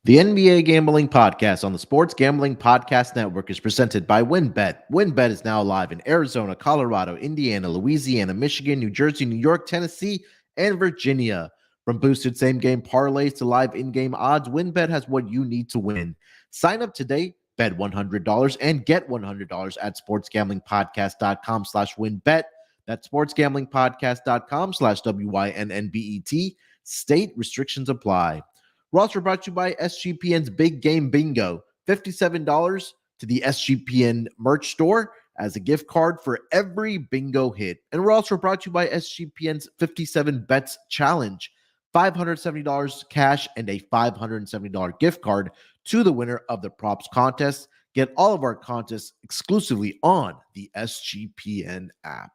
The NBA Gambling Podcast on the Sports Gambling Podcast Network is presented by WynnBET. WynnBET is now live in Arizona, Colorado, Indiana, Louisiana, Michigan, New Jersey, New York, Tennessee, and Virginia. From boosted same-game parlays to live in-game odds, WynnBET has what you need to win. Sign up today, bet $100, and get $100 at sportsgamblingpodcast.com/WynnBET. That's sportsgamblingpodcast.com/WYNNBET. State restrictions apply. We're also brought to you by SGPN's Big Game Bingo. $57 to the SGPN merch store as a gift card for every bingo hit. And we're also brought to you by SGPN's 57 Bets Challenge. $570 cash and a $570 gift card to the winner of the props contest. Get all of our contests exclusively on the SGPN app.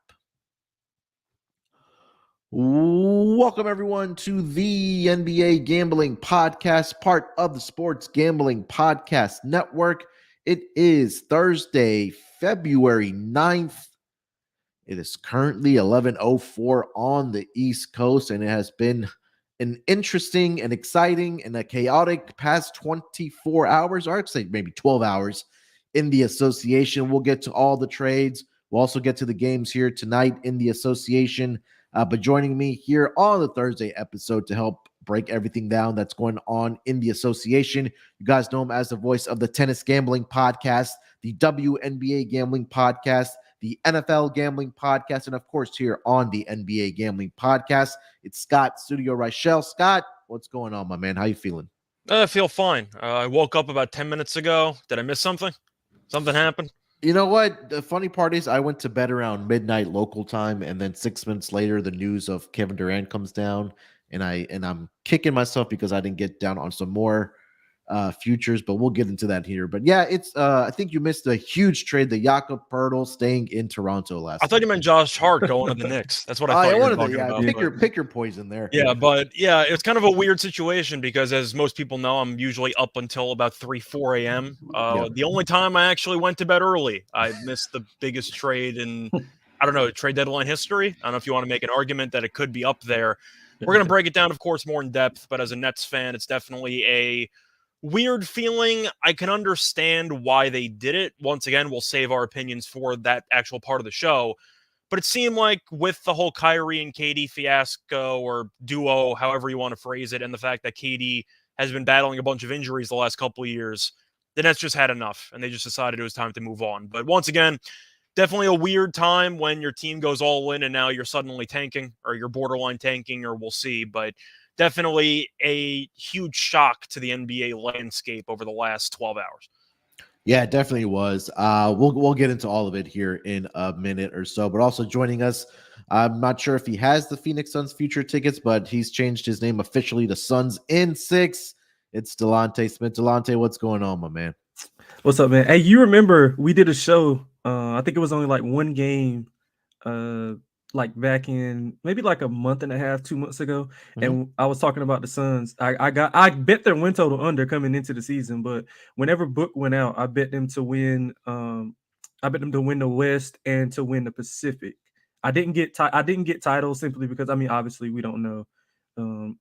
Welcome, everyone, to the NBA Gambling Podcast, part of the Sports Gambling Podcast Network. It is Thursday, February 9th. It is currently 11:04 on the East Coast, and it has been an interesting and exciting and a chaotic past 24 hours, or I'd say maybe 12 hours in the association. We'll get to all the trades. We'll also get to the games here tonight in the association. But joining me here on the Thursday episode to help break everything down that's going on in the association, you guys know him as the voice of the Tennis Gambling Podcast, the WNBA Gambling Podcast, the NFL Gambling Podcast, and of course here on the NBA Gambling Podcast, it's Scott, Studio Reichel. Scott, what's going on, my man? How you feeling? I feel fine. I woke up about 10 minutes ago. Did I miss something? Something happened? You know what? The funny part is I went to bed around midnight local time, and then 6 minutes later, the news of Kevin Durant comes down, and I'm kicking myself because I didn't get down on some more futures, but we'll get into that here. But yeah, it's I think you missed a huge trade, the Jakob Poeltl staying in Toronto last I thought night. you meant Josh Hart going to the Knicks. That's what I thought you were talking about. Pick your poison there. Yeah, but yeah, it's kind of a weird situation because, as most people know, I'm usually up until about 4 a.m. The only time I actually went to bed early, I missed the biggest trade in, I don't know, trade deadline history. I don't know if you want to make an argument that it could be up there. We're going to break it down, of course, more in depth, but as a Nets fan, it's definitely a weird feeling. I can understand why they did it. Once again, we'll save our opinions for that actual part of the show. But it seemed like with the whole Kyrie and KD fiasco or duo, however you want to phrase it, and the fact that KD has been battling a bunch of injuries the last couple of years, the Nets just had enough, and they just decided it was time to move on. But once again, definitely a weird time when your team goes all in and now you're suddenly tanking, or you're borderline tanking, or we'll see. But definitely a huge shock to the NBA landscape over the last 12 hours. Yeah, it definitely was. We'll get into all of it here in a minute or so. But also joining us, I'm not sure if he has the Phoenix Suns future tickets, but he's changed his name officially to Suns in 6. It's Delonte Smith. Delonte, what's going on, my man? What's up, man? Hey, you remember we did a show? I think it was only like one game, like back in maybe like a month and a half, 2 months ago, and I was talking about the Suns. I bet their win total under coming into the season, but whenever Book went out, I bet them to win. I bet them to win the West and to win the Pacific. I didn't get titles simply because obviously we don't know.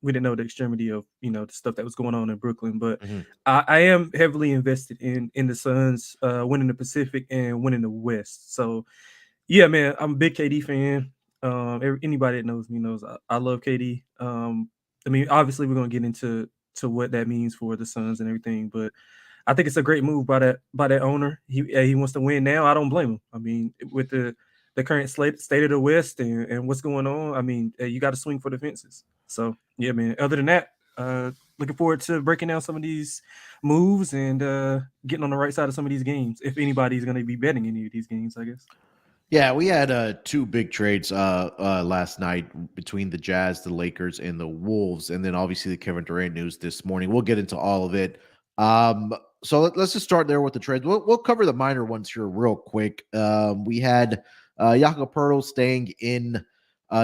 We didn't know the extremity of the stuff that was going on in Brooklyn, but I am heavily invested in the Suns winning the Pacific and winning the West. So yeah, man, I'm a big KD fan. Anybody that knows me knows I love KD. Obviously we're gonna get into what that means for the Suns and everything, but I think it's a great move by that owner. He wants to win now. I don't blame him. With the current state of the West and what's going on, you got to swing for the fences. So yeah, man. Other than that, looking forward to breaking down some of these moves and getting on the right side of some of these games. If anybody's going to be betting any of these games, I guess. Yeah, we had 2 big trades last night between the Jazz, the Lakers, and the Wolves, and then obviously the Kevin Durant news this morning. We'll get into all of it. So let's just start there with the trades. We'll cover the minor ones here real quick. We had Jakob Poeltl staying in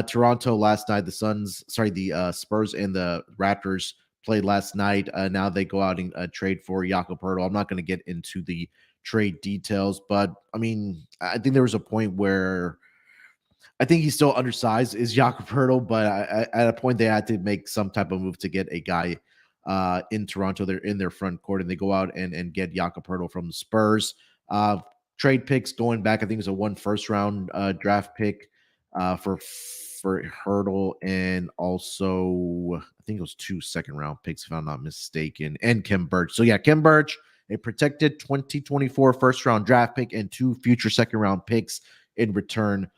Toronto last night. The Spurs and the Raptors played last night. Now they go out and trade for Jakob Poeltl. I'm not going to get into the trade details, but I think there was a point where I think he's still undersized, is Jakob Poeltl, but at a point they had to make some type of move to get a guy in Toronto. They're in their front court, and they go out and get Jakob Poeltl from the Spurs. Trade picks going back, I think it was a 1 first-round draft pick for Hurdle, and also I think it was 2 second-round picks, if I'm not mistaken, and Khem Birch. So yeah, Khem Birch, a protected 2024 first-round draft pick, and 2 future second-round picks in return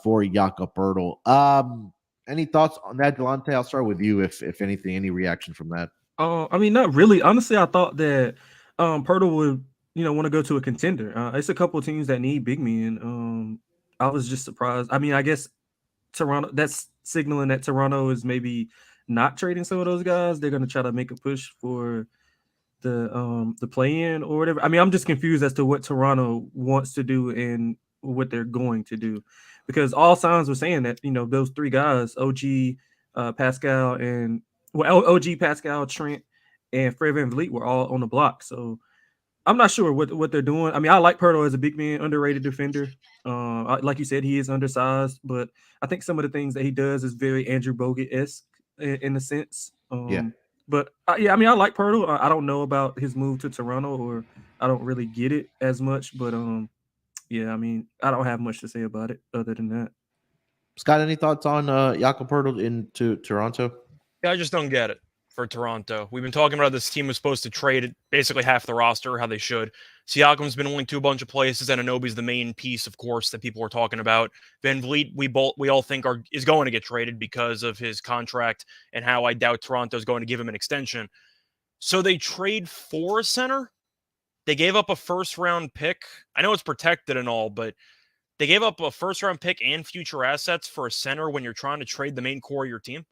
for Jakob Poeltl. Any thoughts on that, Delonte? I'll start with you, if anything, any reaction from that? I mean, not really. Honestly, I thought that Poeltl would, want to go to a contender. It's a couple of teams that need big men. I was just surprised. I mean, I guess Toronto, that's signaling that Toronto is maybe not trading some of those guys. They're going to try to make a push for the play-in or whatever. I mean, I'm just confused as to what Toronto wants to do and what they're going to do, because all signs were saying that, those 3 guys, OG, Pascal, and OG, Pascal, Trent, and Fred VanVleet were all on the block. So I'm not sure what they're doing. I mean, I like Poeltl as a big man, underrated defender. Like you said, he is undersized, but I think some of the things that he does is very Andrew Bogut-esque in a sense. But yeah, I mean, I like Poeltl. I don't know about his move to Toronto, or I don't really get it as much. But yeah, I mean, I don't have much to say about it other than that. Scott, any thoughts on Jakob Poeltl into Toronto? Yeah, I just don't get it for Toronto. We've been talking about this team was supposed to trade basically half the roster, how they should. Siakam's been linked to a bunch of places, and Anunoby's the main piece, of course, that people are talking about. VanVleet, we all think is going to get traded because of his contract and how I doubt Toronto's going to give him an extension. So they trade for a center. They gave up a first-round pick. I know it's protected and all, but they gave up a first-round pick and future assets for a center when you're trying to trade the main core of your team.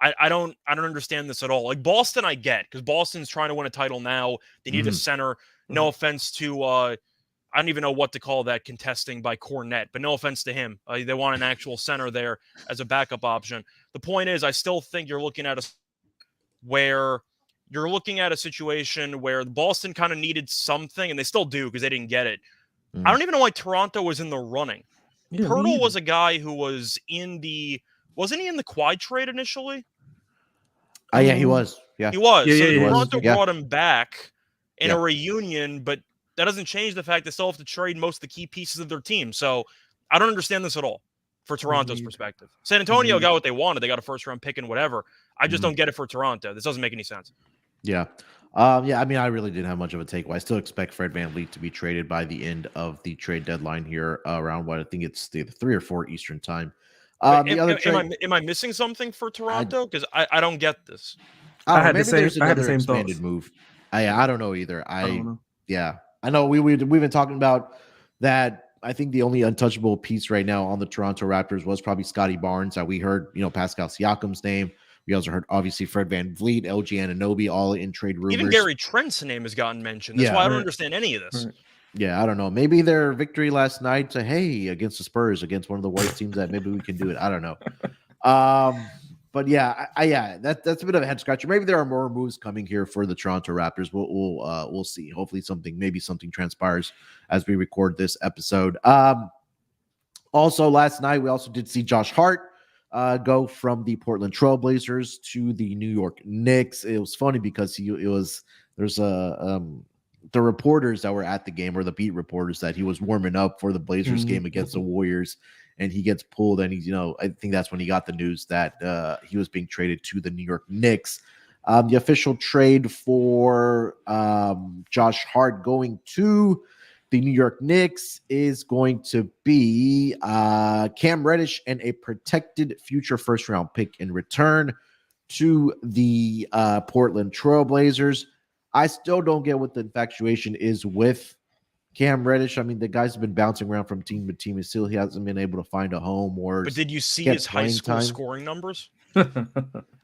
I don't understand this at all. Like Boston, I get, because Boston's trying to win a title now. They need a center. No offense to I don't even know what to call that, contesting by Cornette, but no offense to him. They want an actual center there as a backup option. The point is, I still think you're looking at a situation where Boston kind of needed something, and they still do because they didn't get it. I don't even know why Toronto was in the running. Yeah, Poeltl was a guy who was wasn't he in the Quad trade initially? Yeah, he was. Yeah, he was. Yeah, so yeah, Toronto brought him back in a reunion, but that doesn't change the fact they still have to trade most of the key pieces of their team. So I don't understand this at all for Toronto's perspective. San Antonio got what they wanted. They got a first-round pick and whatever. I just don't get it for Toronto. This doesn't make any sense. Yeah. I mean, I really didn't have much of a takeaway. I still expect Fred VanVleet to be traded by the end of the trade deadline here around what I think it's the 3 or 4 Eastern time. Am I missing something for Toronto? Because I don't get this. I had the same thoughts. Move. I don't know either. I don't know. Yeah, I know we've been talking about that. I think the only untouchable piece right now on the Toronto Raptors was probably Scotty Barnes. We heard, Pascal Siakam's name. We also heard, obviously, Fred VanVleet, LG Anunoby, all in trade rumors. Even Gary Trent's name has gotten mentioned. That's why I don't understand any of this. Right. Yeah, I don't know. Maybe their victory last night, against the Spurs, against one of the worst teams, that maybe we can do it. I don't know. But yeah, that's a bit of a head scratcher. Maybe there are more moves coming here for the Toronto Raptors. We'll see. Hopefully something transpires as we record this episode. Also, last night we also did see Josh Hart go from the Portland Trailblazers to the New York Knicks. It was funny because the reporters that were at the game, or the beat reporters, that he was warming up for the Blazers game against the Warriors, and he gets pulled, and he's, I think that's when he got the news that he was being traded to the New York Knicks. The official trade for Josh Hart going to the New York Knicks is going to be Cam Reddish and a protected future first-round pick in return to the Portland Trailblazers. I still don't get what the infatuation is with Cam Reddish. I mean, the guy's been bouncing around from team to team, and still he hasn't been able to find a home. But did you see his high school scoring numbers?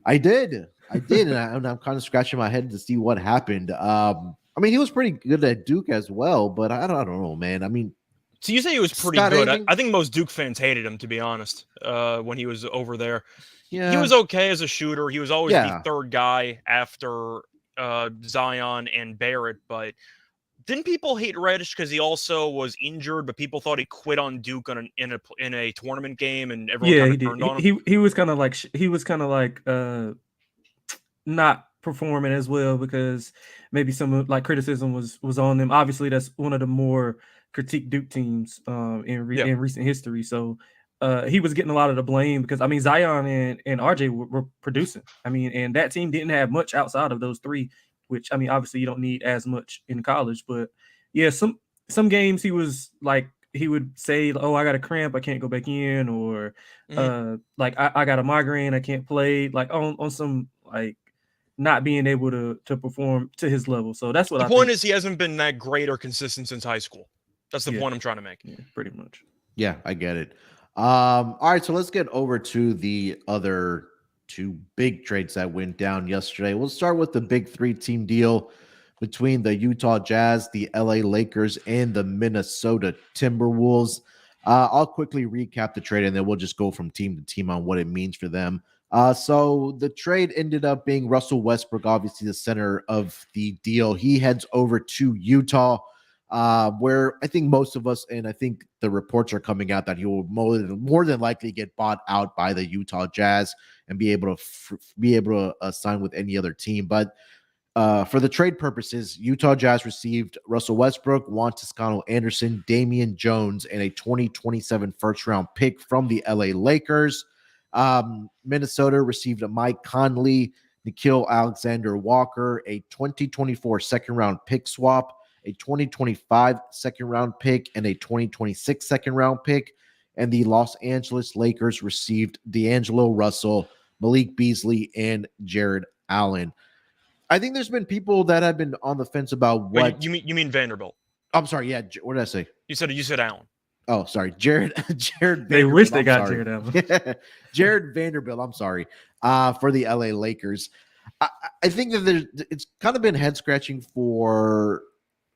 I did, and I'm kind of scratching my head to see what happened. I mean, he was pretty good at Duke as well, but I don't know, man. I mean, so you say he was pretty good. I think most Duke fans hated him, to be honest, when he was over there. Yeah, he was okay as a shooter. He was always the third guy after Zion and Barrett, but didn't people hate Reddish because he also was injured, but people thought he quit on Duke in a tournament game, and everyone kind of turned on him? He was kind of like not performing as well, because maybe some like criticism was on them. Obviously, that's one of the more critiqued Duke teams in recent history. So he was getting a lot of the blame because I mean Zion and RJ were producing. I mean, and that team didn't have much outside of those three, which I mean obviously you don't need as much in college, but yeah, some games he was like he would say, "Oh, I got a cramp, I can't go back in," or like I got a migraine, I can't play. Like on some like not being able to perform to his level. So that's what the I point think. is he hasn't been that great or consistent since high school. That's the point I'm trying to make. Yeah, pretty much. Yeah, I get it. All right, so let's get over to the other two big trades that went down yesterday. We'll start with the big three team deal between the Utah Jazz, the LA Lakers, and the Minnesota Timberwolves. I'll quickly recap the trade and then we'll just go from team to team on what it means for them. So the trade ended up being Russell Westbrook, obviously the center of the deal. He heads over to Utah, where I think most of us, and I think the reports are coming out that he will more than likely get bought out by the Utah Jazz and be able to sign with any other team. But for the trade purposes, Utah Jazz received Russell Westbrook, Juan Toscano Anderson, Damian Jones, and a 2027 first-round pick from the LA Lakers. Minnesota received a Mike Conley, Nickeil Alexander-Walker, a 2024 second-round pick swap, a 2025 second-round pick, and a 2026 second-round pick. And the Los Angeles Lakers received D'Angelo Russell, Malik Beasley, and Jared Allen. I think there's been people that have been on the fence about what. Wait, you mean Vanderbilt? I'm sorry. Yeah. What did I say? You said Allen. Oh, sorry. Jared Vanderbilt. They wish they got Jared Allen. Jared Vanderbilt. I'm sorry. For the LA Lakers. I think that it's kind of been head scratching for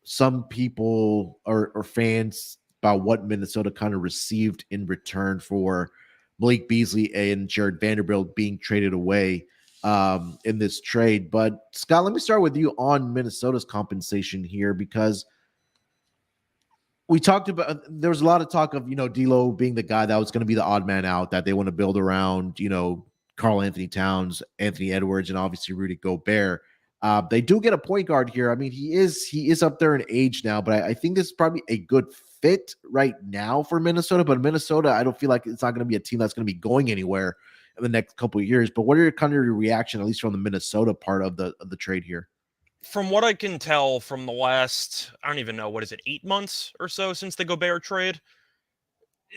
some people or fans about what Minnesota kind of received in return for Malik Beasley and Jared Vanderbilt being traded away in this trade. But Scott, let me start with you on Minnesota's compensation here, because we talked about, there was a lot of talk of, D'Lo being the guy that was going to be the odd man out that they want to build around, Karl Anthony Towns, Anthony Edwards, and obviously Rudy Gobert. They do get a point guard here. I mean, he is up there in age now, but I think this is probably a good fit right now for Minnesota. But Minnesota, I don't feel like it's not going to be a team that's going to be going anywhere in the next couple of years. But what are your reaction, at least from the Minnesota part of the trade here? From what I can tell from the last, I don't even know, 8 months or so since the Gobert trade,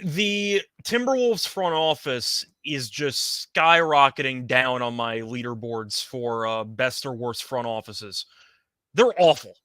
the Timberwolves front office is just skyrocketing down on my leaderboards for best or worst front offices. They're awful.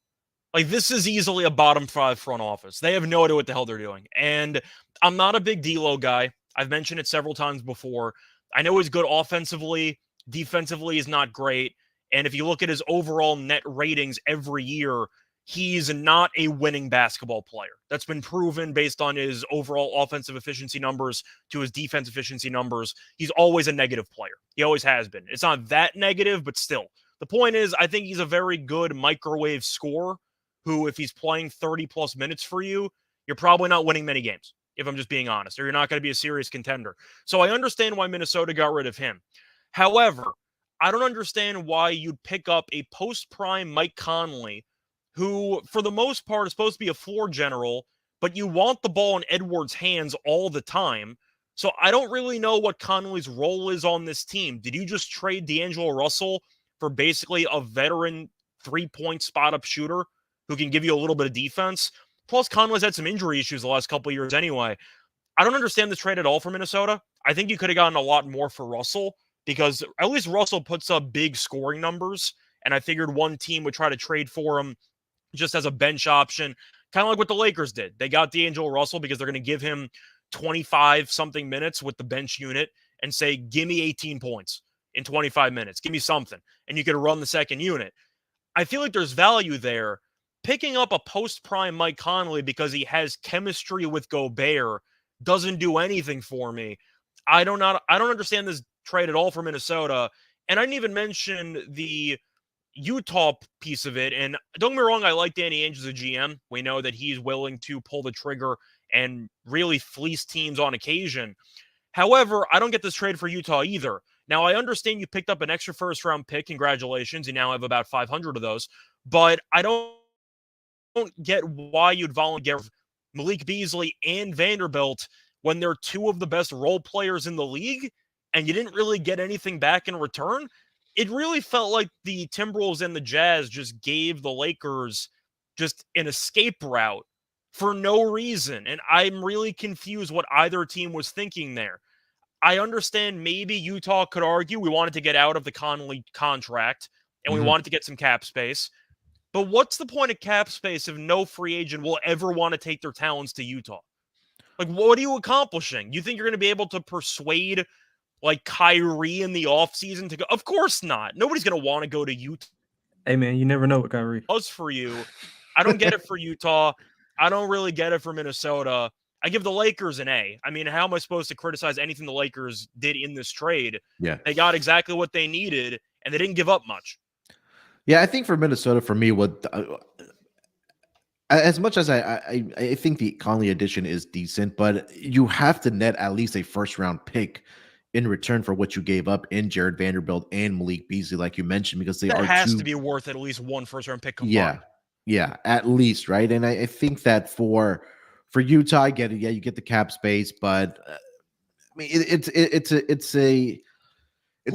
Like, this is easily a bottom 5 front office. They have no idea what the hell they're doing. And I'm not a big D'Lo guy. I've mentioned it several times before. I know he's good offensively. Defensively, he's not great. And if you look at his overall net ratings every year, he's not a winning basketball player. That's been proven based on his overall offensive efficiency numbers to his defense efficiency numbers. He's always a negative player. He always has been. It's not that negative, but still. The point is, I think he's a very good microwave scorer who, if he's playing 30-plus minutes for you, you're probably not winning many games, if I'm just being honest, or you're not going to be a serious contender. So I understand why Minnesota got rid of him. However, I don't understand why you'd pick up a post-prime Mike Conley, who, for the most part, is supposed to be a floor general, but you want the ball in Edwards' hands all the time. So I don't really know what Conley's role is on this team. Did you just trade D'Angelo Russell for basically a veteran three-point spot-up shooter who can give you a little bit of defense? Plus, Conley's had some injury issues the last couple of years anyway. I don't understand this trade at all for Minnesota. I think you could have gotten a lot more for Russell, because at least Russell puts up big scoring numbers, and I figured one team would try to trade for him just as a bench option, kind of like what the Lakers did. They got D'Angelo Russell because they're going to give him 25-something minutes with the bench unit and say, give me 18 points in 25 minutes. Give me something. And you could run the second unit. I feel like there's value there. Picking up a post-prime Mike Conley because he has chemistry with Gobert doesn't do anything for me. I don't understand this trade at all for Minnesota. And I didn't even mention the Utah piece of it. And don't get me wrong, I like Danny Ainge as a GM. We know that he's willing to pull the trigger and really fleece teams on occasion. However, I don't get this trade for Utah either, Now, I understand you picked up an extra first-round pick. Congratulations. You now have about 500 of those. But I don't get why you'd volunteer Malik Beasley and Vanderbilt when they're two of the best role players in the league, and you didn't really get anything back in return. It really felt like the Timberwolves and the Jazz just gave the Lakers just an escape route for no reason. And I'm really confused what either team was thinking there. I understand maybe Utah could argue we wanted to get out of the Conley contract and we wanted to get some cap space. But what's the point of cap space if no free agent will ever want to take their talents to Utah? Like, what are you accomplishing? You think you're going to be able to persuade, like, Kyrie in the offseason to go? Of course not. Nobody's going to want to go to Utah. Hey, man, you never know what Kyrie does for you. I don't get it for Utah. I don't really get it for Minnesota. I give the Lakers an A. I mean, how am I supposed to criticize anything the Lakers did in this trade? Yeah. They got exactly what they needed, and they didn't give up much. Yeah, I think for Minnesota, for me, as much as I think the Conley addition is decent, but you have to net at least a first-round pick in return for what you gave up in Jared Vanderbilt and Malik Beasley, like you mentioned, because that has to be worth at least one first-round pick combined. Yeah, at least, right? And I think that for Utah, I get it. Yeah, you get the cap space, but I mean, it's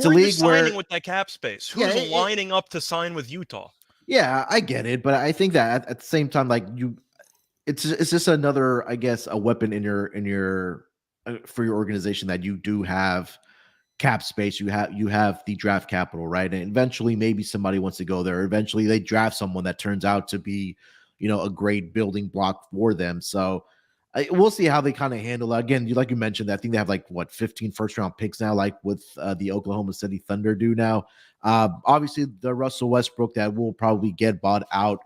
a league signing with that cap space. Who's lining up to sign with Utah? Yeah, I get it, but I think that at the same time, like it's just another, I guess, a weapon in your for your organization that you do have cap space. You have the draft capital, right? And eventually, maybe somebody wants to go there. Eventually, they draft someone that turns out to be, a great building block for them. So we'll see how they kind of handle it. Again, like you mentioned, I think they have 15 first-round picks now, like with the Oklahoma City Thunder do now. Obviously, the Russell Westbrook that will probably get bought out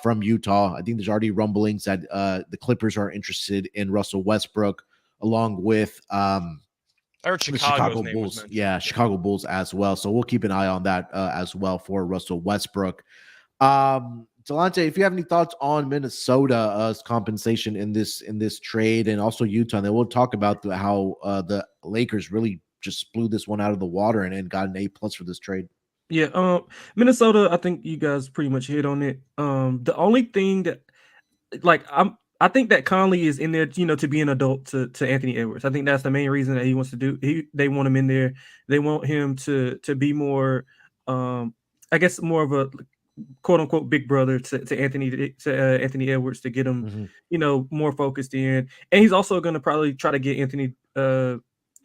from Utah. I think there's already rumblings that the Clippers are interested in Russell Westbrook, along with I heard Chicago Bulls. Yeah, Chicago Bulls as well. So we'll keep an eye on that as well for Russell Westbrook. Delonte, if you have any thoughts on Minnesota's compensation in this trade, and also Utah, and then we'll talk about how the Lakers really just blew this one out of the water and got an A+ for this trade. Yeah, Minnesota, I think you guys pretty much hit on it. The only thing that, I think that Conley is in there, to be an adult to Anthony Edwards. I think that's the main reason that he wants to do. They want him in there. They want him to be more, I guess, more of a quote unquote big brother to Anthony Edwards, to get him, more focused in. And he's also going to probably try to get Anthony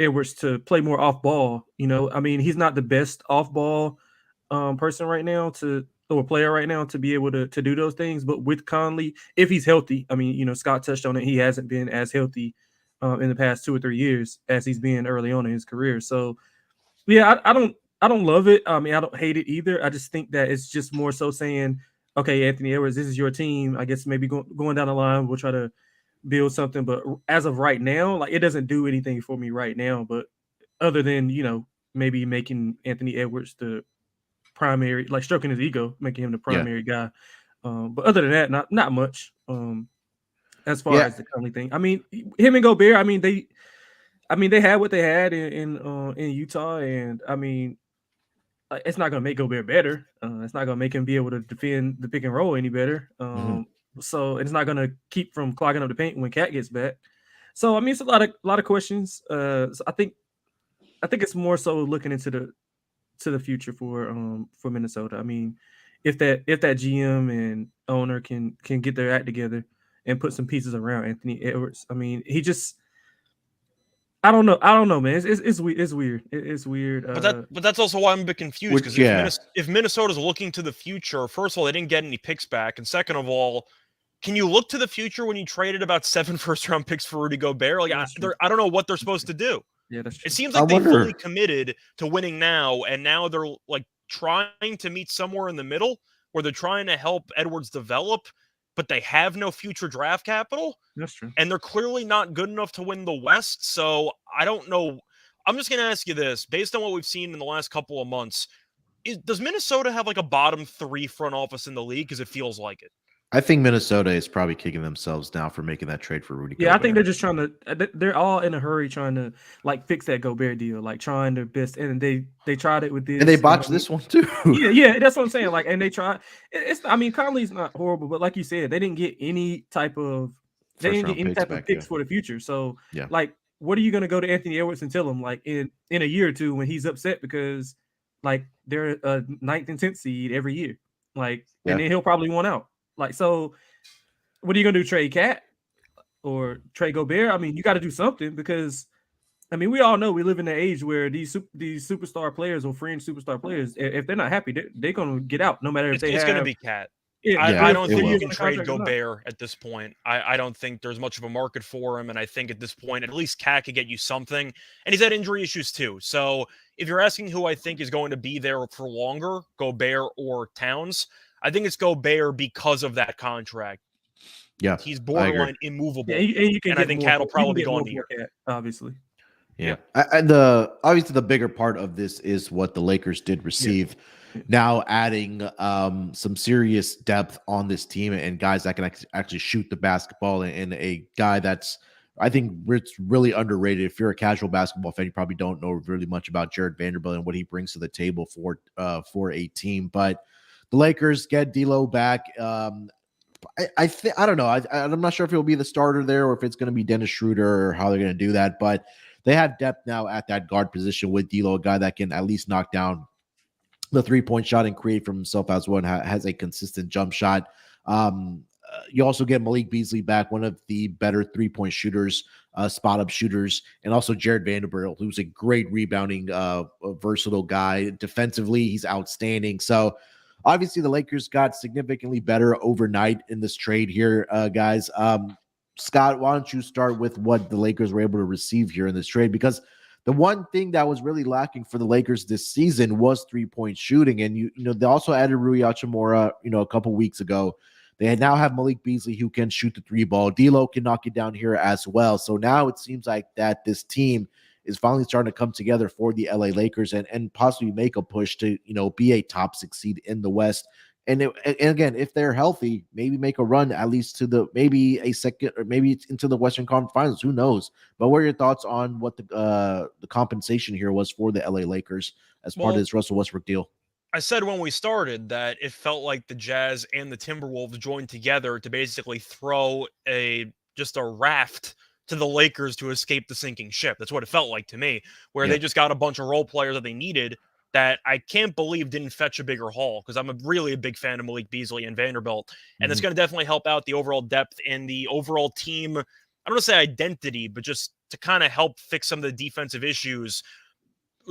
Edwards to play more off ball. I mean, he's not the best off ball person right now or player right now to be able to do those things. But with Conley, if he's healthy, I mean, Scott touched on it. He hasn't been as healthy in the past 2 or 3 years as he's been early on in his career. So yeah, I don't love it. I mean, I don't hate it either. I just think that it's just more so saying, okay, Anthony Edwards, this is your team. I guess maybe going down the line, we'll try to build something. But as of right now, it doesn't do anything for me right now. But other than, maybe making Anthony Edwards the primary, stroking his ego, making him the primary guy. But other than that, not much. As far as the Conley thing, I mean, him and Gobert, I mean, they had what they had in Utah, and I mean, it's not going to make Gobert better. It's not going to make him be able to defend the pick and roll any better. So it's not going to keep from clogging up the paint when Cat gets back. So I mean, it's a lot of questions. So I think it's more so looking into the future for Minnesota. I mean, if that GM and owner can get their act together and put some pieces around Anthony Edwards, I mean, he just. I don't know, man. It's weird. It's weird. But that's also why I'm a bit confused, because if Minnesota's looking to the future, first of all, they didn't get any picks back, and second of all, can you look to the future when you traded about 7 first-round picks for Rudy Gobert? I don't know what they're supposed to do. Yeah, that's true. It seems like they fully committed to winning now, and now they're trying to meet somewhere in the middle where they're trying to help Edwards develop, but they have no future draft capital. That's true. And they're clearly not good enough to win the West. So I don't know. I'm just going to ask you this. Based on what we've seen in the last couple of months, does Minnesota have a bottom 3 front office in the league? Because it feels like it. I think Minnesota is probably kicking themselves now for making that trade for Rudy Yeah, Gobert. I think they're just trying to. They're all in a hurry trying to like fix that Gobert deal, like trying their best, and they tried it with this, and they botched this one too. Yeah, that's what I'm saying. Like, and they tried. It's. I mean, Conley's not horrible, but like you said, they didn't get any type of. They didn't get any type of picks for the future. So, like, what are you going to go to Anthony Edwards and tell him like in a year or two when he's upset because like they're a 9th and 10th seed every year, like, and then he'll probably want out. Like, so what are you going to do? Trade Cat or trade Gobert? I mean, you got to do something because. I mean, we all know we live in an age where these superstar players or fringe superstar players, if they're not happy, they're going to get out no matter if it's going to be Cat. Yeah, I don't think you can trade Gobert at this point. I don't think there's much of a market for him, and I think at this point, at least Cat could get you something. And he's had injury issues too. So if you're asking who I think is going to be there for longer, Gobert or Towns, I think it's Gobert because of that contract. Yeah, he's borderline immovable, and I think Cat will probably be gone here. Obviously. Yeah. And obviously the bigger part of this is what the Lakers did receive. Yeah. Now adding some serious depth on this team and guys that can actually shoot the basketball, and a guy that's, I think it's really underrated. If you're a casual basketball fan, you probably don't know really much about Jared Vanderbilt and what he brings to the table for a team. But the Lakers get D'Lo back. I don't know. I'm not sure if he'll be the starter there or if it's going to be Dennis Schroeder or how they're going to do that, but they have depth now at that guard position with D'Lo, a guy that can at least knock down the 3-point shot and create for himself as well, and has a consistent jump shot. You also get Malik Beasley back, one of the better 3-point shooters, spot-up shooters, and also Jared Vanderbilt, who's a great rebounding, versatile guy. Defensively, he's outstanding. So obviously the Lakers got significantly better overnight in this trade here, guys. Scott, why don't you start with what the Lakers were able to receive here in this trade? Because the one thing that was really lacking for the Lakers this season was 3-point shooting. And, you know, they also added Rui Hachimura, a couple weeks ago. They now have Malik Beasley who can shoot the 3-ball. D'Lo can knock it down here as well. So now it seems like that this team is finally starting to come together for the LA Lakers and possibly make a push to, be a top 6 seed in the West. And again, if they're healthy, maybe make a run at least to maybe a second or maybe into the Western Conference Finals. Who knows? But what are your thoughts on what the compensation here was for the LA Lakers as part of this Russell Westbrook deal? I said when we started that it felt like the Jazz and the Timberwolves joined together to basically throw just a raft to the Lakers to escape the sinking ship. That's what it felt like to me, where they just got a bunch of role players that they needed that I can't believe didn't fetch a bigger haul, because I'm really a big fan of Malik Beasley and Vanderbilt. And it's going to definitely help out the overall depth and the overall team. I don't want to say identity, but just to kind of help fix some of the defensive issues.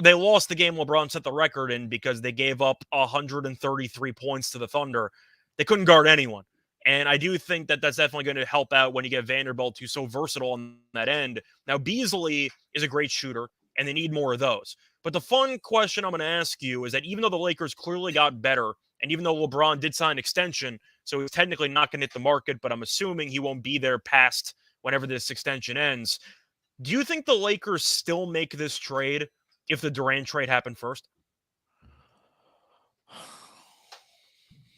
They lost the game LeBron set the record in because they gave up 133 points to the Thunder. They couldn't guard anyone. And I do think that that's definitely going to help out when you get Vanderbilt, who's so versatile on that end. Now, Beasley is a great shooter, and they need more of those. But the fun question I'm going to ask you is that even though the Lakers clearly got better, and even though LeBron did sign an extension, so he's technically not going to hit the market, but I'm assuming he won't be there past whenever this extension ends, do you think the Lakers still make this trade if the Durant trade happened first?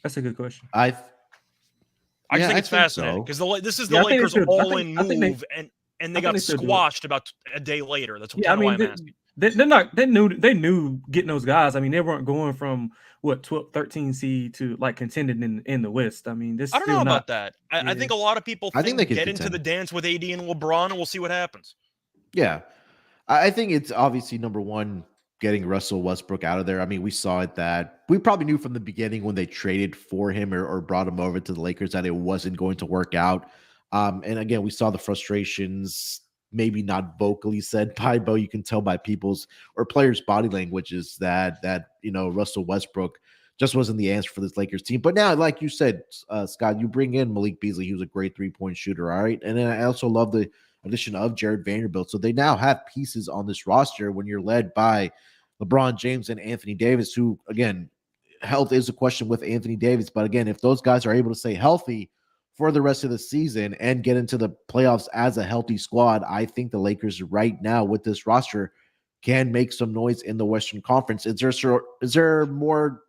That's a good question. I just think it's fascinating because this is the Lakers all-in move, and they got squashed about a day later. That's why I'm asking. They knew getting those guys. I mean, they weren't going from 12, 13 seed to like contending in the West. I mean, I don't know about that. I think a lot of people think they get into the dance with AD and LeBron, and we'll see what happens. Yeah, I think it's obviously number one, getting Russell Westbrook out of there. I mean, we saw it that we probably knew from the beginning when they traded for him or brought him over to the Lakers that it wasn't going to work out. And again, we saw the frustrations, maybe not vocally said by, but you can tell by people's or players' body languages that Russell Westbrook just wasn't the answer for this Lakers team. But now, like you said, Scott, you bring in Malik Beasley, who's a great 3-point shooter, all right? And then I also love the addition of Jared Vanderbilt. So they now have pieces on this roster when you're led by LeBron James and Anthony Davis, who, again, health is a question with Anthony Davis. But again, if those guys are able to stay healthy for the rest of the season and get into the playoffs as a healthy squad, I think the Lakers right now with this roster can make some noise in the Western Conference. Is there more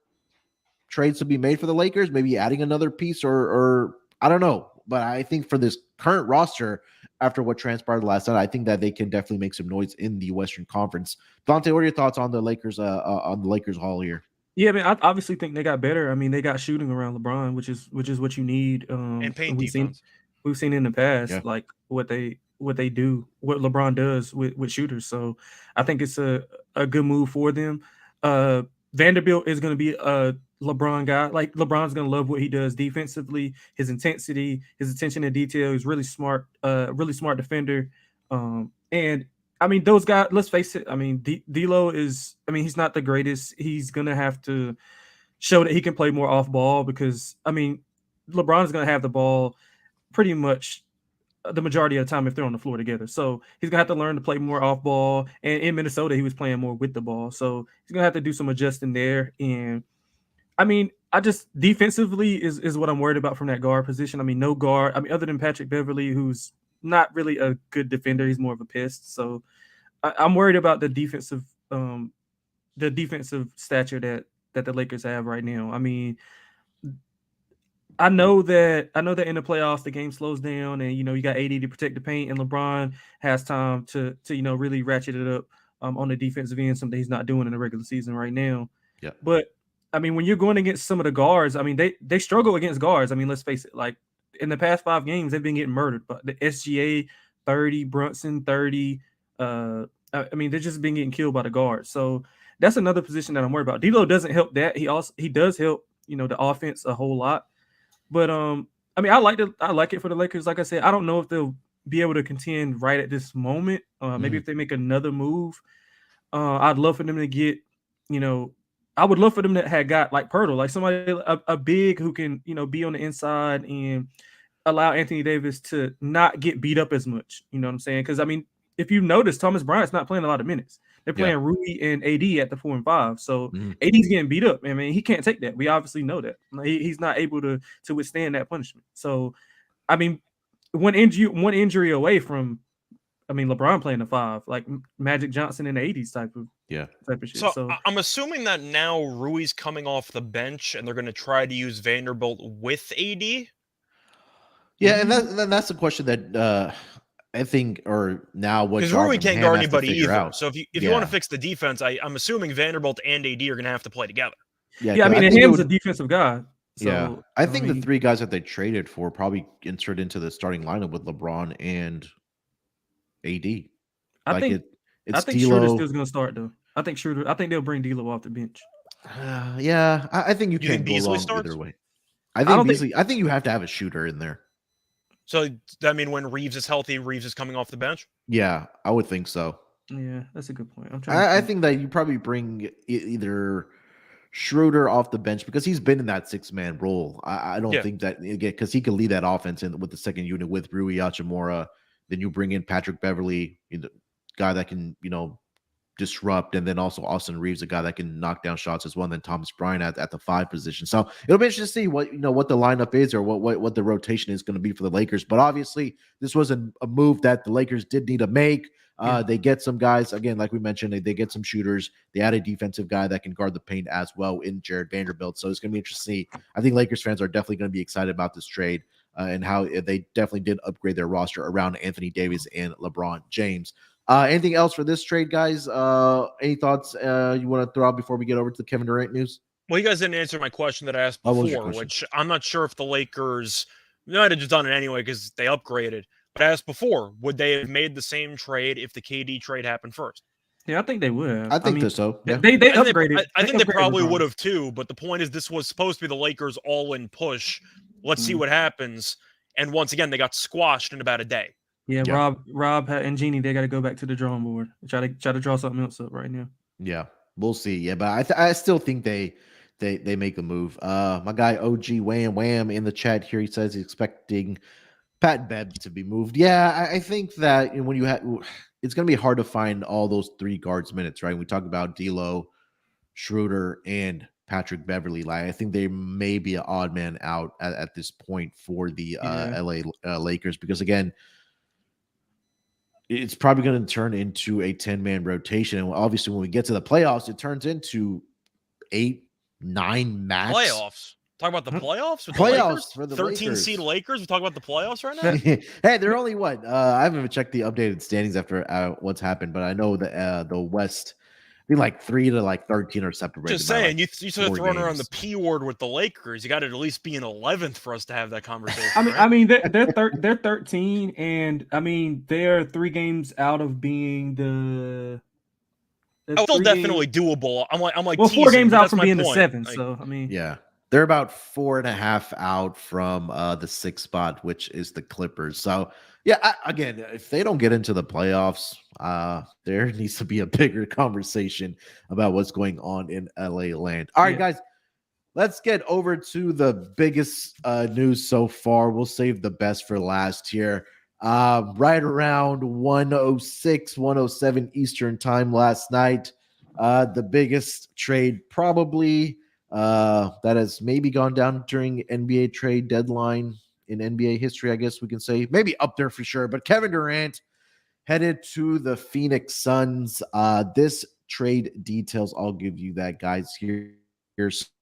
trades to be made for the Lakers? Maybe adding another piece or I don't know, but I think for this current roster, after what transpired last night, I think that they can definitely make some noise in the Western Conference. Dante, what are your thoughts on the Lakers? On the Lakers haul here? Yeah, I mean, I obviously think they got better. I mean, they got shooting around LeBron, which is what you need. And paint we've defense. seen in the past, Yeah. like what they do, what LeBron does with shooters. So I think it's a good move for them. Vanderbilt is going to be a LeBron guy. Like LeBron's going to love what he does defensively, his intensity, his attention to detail. He's really smart defender. And I mean, those guys, let's face it. I mean, D'Lo is, I mean, he's not the greatest. He's going to have to show that he can play more off ball because, I mean, LeBron's going to have the ball pretty much the majority of the time if they're on the floor together. So he's going to have to learn to play more off ball. And in Minnesota, he was playing more with the ball. So he's going to have to do some adjusting there. And I mean, I just defensively is what I'm worried about from that guard position. I mean, no guard. I mean, other than Patrick Beverly, who's not really a good defender. He's more of a pest. So I'm worried about the defensive stature that the Lakers have right now. I mean, I know that in the playoffs the game slows down, and you got AD to protect the paint, and LeBron has time to really ratchet it up on the defensive end, something he's not doing in the regular season right now. Yeah. But I mean, when you're going against some of the guards, I mean they struggle against guards. I mean, let's face it, like in the past 5 games they've been getting murdered. But the SGA 30, Brunson 30. I mean, they've just been getting killed by the guards. So that's another position that I'm worried about. D'Lo doesn't help that. He does help, the offense a whole lot. But I mean, I like it for the Lakers. Like I said, I don't know if they'll be able to contend right at this moment. Maybe if they make another move, I'd love for them to get, I would love for them to have got like Pirtle, like somebody a big who can, be on the inside and allow Anthony Davis to not get beat up as much. You know what I'm saying? Because I mean, if you notice, Thomas Bryant's not playing a lot of minutes. They're playing Rui and AD at the 4 and 5. So AD's getting beat up. I mean, he can't take that. We obviously know that. He's not able to withstand that punishment. So, I mean, one injury away from, I mean, LeBron playing the 5, like Magic Johnson in the 80s type of shit. So I'm assuming that now Rui's coming off the bench and they're going to try to use Vanderbilt with AD. Yeah, and that's the question that I think, or now what because Rui can't guard anybody either. Out. So if you want to fix the defense, I'm assuming Vanderbilt and AD are going to have to play together. Yeah, I mean, Ham's a defensive guy. So, yeah, I think the 3 guys that they traded for probably insert into the starting lineup with LeBron and AD. I think Schroeder's still going to start though. I think they'll bring D'Lo off the bench. Yeah, I think you can't go wrong either way. I think you have to have a shooter in there. So I mean, when Reeves is healthy, Reeves is coming off the bench? Yeah, I would think so. Yeah, that's a good point. I think that you probably bring either Schroeder off the bench because he's been in that 6-man role. I don't think that, again, because he can lead that offense with the second unit with Rui Hachimura. Then you bring in Patrick Beverly, the guy that can, disrupt, and then also Austin Reeves, a guy that can knock down shots as well, and then Thomas Bryant at the 5 position. So it'll be interesting to see what the lineup is or what the rotation is going to be for the Lakers. But obviously, this was a move that the Lakers did need to make. They get some guys, again, like we mentioned, they get some shooters. They add a defensive guy that can guard the paint as well in Jared Vanderbilt. So it's going to be interesting to see. I think Lakers fans are definitely going to be excited about this trade and how they definitely did upgrade their roster around Anthony Davis and LeBron James. Anything else for this trade, guys? Any thoughts you want to throw out before we get over to the Kevin Durant news? Well, you guys didn't answer my question that I asked before, which I'm not sure if the Lakers might have just done it anyway because they upgraded. But I asked before, would they have made the same trade if the KD trade happened first? Yeah, I think they would have. I think so. Yeah. They upgraded. I think they probably would have too. But the point is, this was supposed to be the Lakers' all-in push. Let's see what happens. And once again, they got squashed in about a day. Yeah, Rob and Jeannie, they got to go back to the drawing board. Try to draw something else up right now. Yeah, we'll see. Yeah, but I still think they make a move. My guy OG Wham in the chat here, he says he's expecting Pat Bev to be moved. Yeah, I think that when you have, it's going to be hard to find all those 3 guards minutes, right? We talk about D'Lo, Schroeder, and Patrick Beverly. Like, I think they may be an odd man out at this point for the LA Lakers because, again, it's probably going to turn into a 10-man rotation. And obviously, when we get to the playoffs, it turns into 8, 9 max. Playoffs? Talk about the playoffs with Playoffs the Lakers? for the 13 Lakers. seed Lakers. We talk about the playoffs right now? Hey, they're only what? I haven't even checked the updated standings after what's happened, but I know the West, I think like 3 to like 13 are separated. Just by, saying, like, you sort of 4 throwing around the games. P word with the Lakers. You got to at least be in 11th for us to have that conversation. I mean, they're 13, and I mean they're 3 games out of being the. Still definitely doable. I'm like, well, teasing, 4 games out that's from my being point. the 7. Like, So I mean, Yeah, they're about 4.5 out from the 6th spot, which is the Clippers. So yeah, again, if they don't get into the playoffs, there needs to be a bigger conversation about what's going on in LA land. All right, guys. Let's get over to the biggest news so far. We'll save the best for last here. Right around 106, 107 Eastern time last night. The biggest trade probably that has maybe gone down during NBA trade deadline in NBA history, I guess we can say. Maybe up there for sure. But Kevin Durant headed to the Phoenix Suns. This trade details, I'll give you that, guys, here.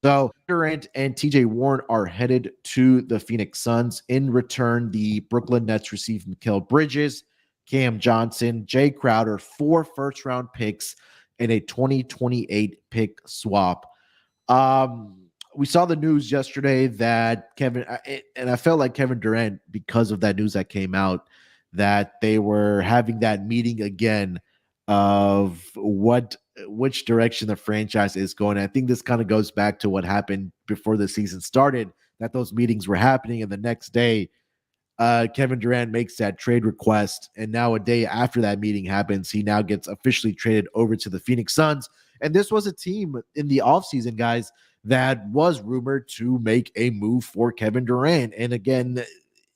So Durant and TJ Warren are headed to the Phoenix Suns. In return, the Brooklyn Nets receive Mikal Bridges, Cam Johnson, Jay Crowder, 4 first-round picks, and a 2028 pick swap. We saw the news yesterday that and I felt like Kevin Durant, because of that news that came out, that they were having that meeting again of which direction the franchise is going. I think this kind of goes back to what happened before the season started, that those meetings were happening, and the next day Kevin Durant makes that trade request, and now a day after that meeting happens, he now gets officially traded over to the Phoenix Suns. And this was a team in the offseason, guys, that was rumored to make a move for Kevin Durant. And again,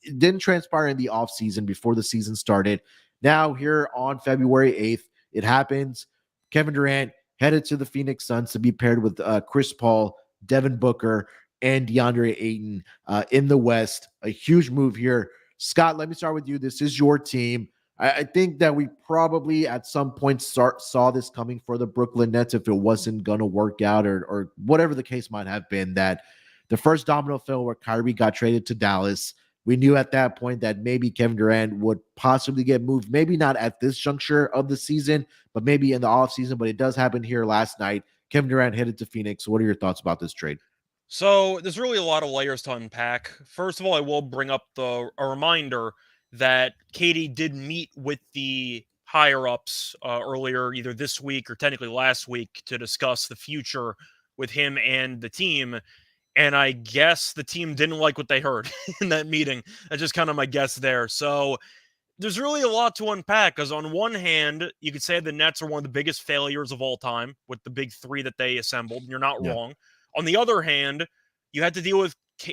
it didn't transpire in the offseason before the season started. Now, here on February 8th, it happens. Kevin Durant headed to the Phoenix Suns to be paired with Chris Paul, Devin Booker, and DeAndre Ayton in the West. A huge move here. Scott, let me start with you. This is your team. I think that we probably at some point saw this coming for the Brooklyn Nets if it wasn't going to work out or whatever the case might have been, that the first domino fell where Kyrie got traded to Dallas. We knew at that point that maybe Kevin Durant would possibly get moved, maybe not at this juncture of the season, but maybe in the offseason. But it does happen here last night. Kevin Durant headed to Phoenix. What are your thoughts about this trade? So there's really a lot of layers to unpack. First of all, I will bring up a reminder that Katie did meet with the higher-ups earlier, either this week or technically last week, to discuss the future with him and the team. And I guess the team didn't like what they heard in that meeting. That's just kind of my guess there. So there's really a lot to unpack, because on one hand, you could say the Nets are one of the biggest failures of all time with the big 3 that they assembled, and you're not wrong. On the other hand, you had to deal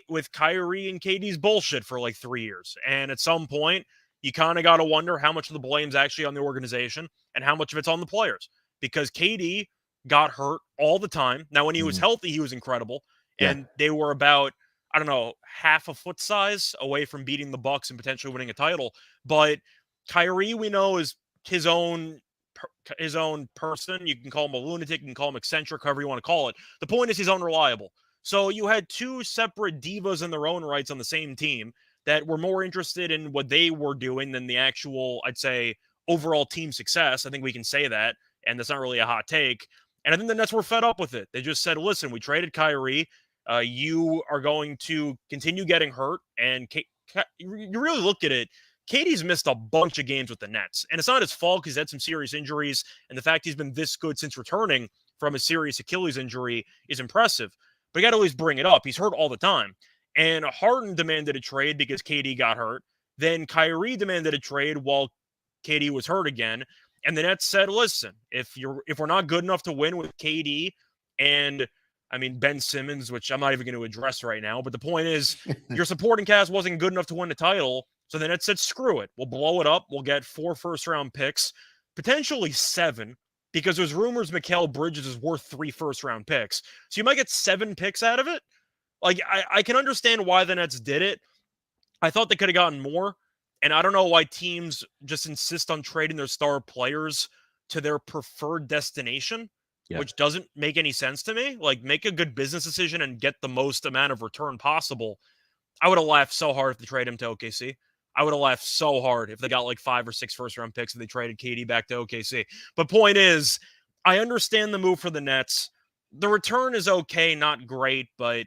with Kyrie and KD's bullshit for like 3 years. And at some point, you kind of got to wonder how much of the blame's actually on the organization and how much of it's on the players. Because KD got hurt all the time. Now, when he was healthy, he was incredible. And they were about, I don't know, half a foot size away from beating the Bucks and potentially winning a title. But Kyrie, we know, is his own person. You can call him a lunatic, you can call him eccentric, however you want to call it. The point is he's unreliable. So you had 2 separate divas in their own rights on the same team that were more interested in what they were doing than the actual, I'd say, overall team success. I think we can say that, and that's not really a hot take. And I think the Nets were fed up with it. They just said, listen, we traded Kyrie. You are going to continue getting hurt. And you really look at it, KD's missed a bunch of games with the Nets. And it's not his fault because he's had some serious injuries. And the fact he's been this good since returning from a serious Achilles injury is impressive. But you got to always bring it up. He's hurt all the time. And Harden demanded a trade because KD got hurt. Then Kyrie demanded a trade while KD was hurt again. And the Nets said, listen, if we're not good enough to win with KD and Ben Simmons, which I'm not even going to address right now, but the point is your supporting cast wasn't good enough to win the title. So the Nets said, screw it. We'll blow it up. We'll get 4 first-round picks, potentially 7, because there's rumors Mikal Bridges is worth 3 first-round picks. So you might get 7 picks out of it. Like, I can understand why the Nets did it. I thought they could have gotten more. And I don't know why teams just insist on trading their star players to their preferred destination. which doesn't make any sense to me. Like, make a good business decision and get the most amount of return possible. I would have laughed so hard if they traded him to OKC. I would have laughed so hard if they got like 5 or 6 first-round picks if they traded KD back to OKC. But point is, I understand the move for the Nets. The return is okay, not great, but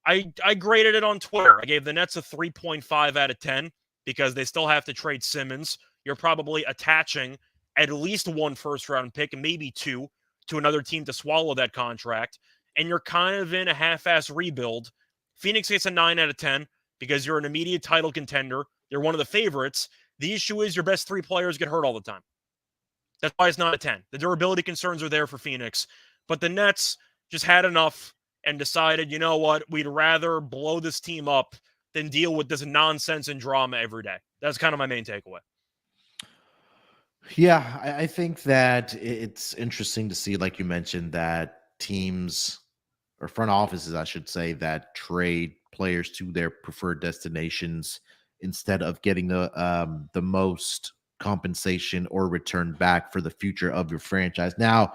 I graded it on Twitter. I gave the Nets a 3.5 out of 10 because they still have to trade Simmons. You're probably attaching at least 1 first-round pick, maybe 2, to another team to swallow that contract, and you're kind of in a half-ass rebuild. Phoenix gets a 9 out of 10 because you're an immediate title contender. You're one of the favorites. The issue is your best 3 players get hurt all the time. That's why it's not a 10. The durability concerns are there for Phoenix, but the Nets just had enough and decided, you know what, we'd rather blow this team up than deal with this nonsense and drama every day. That's kind of my main takeaway. Yeah, I think that it's interesting to see, like you mentioned, that teams or front offices, I should say, that trade players to their preferred destinations instead of getting the most compensation or return back for the future of your franchise. Now,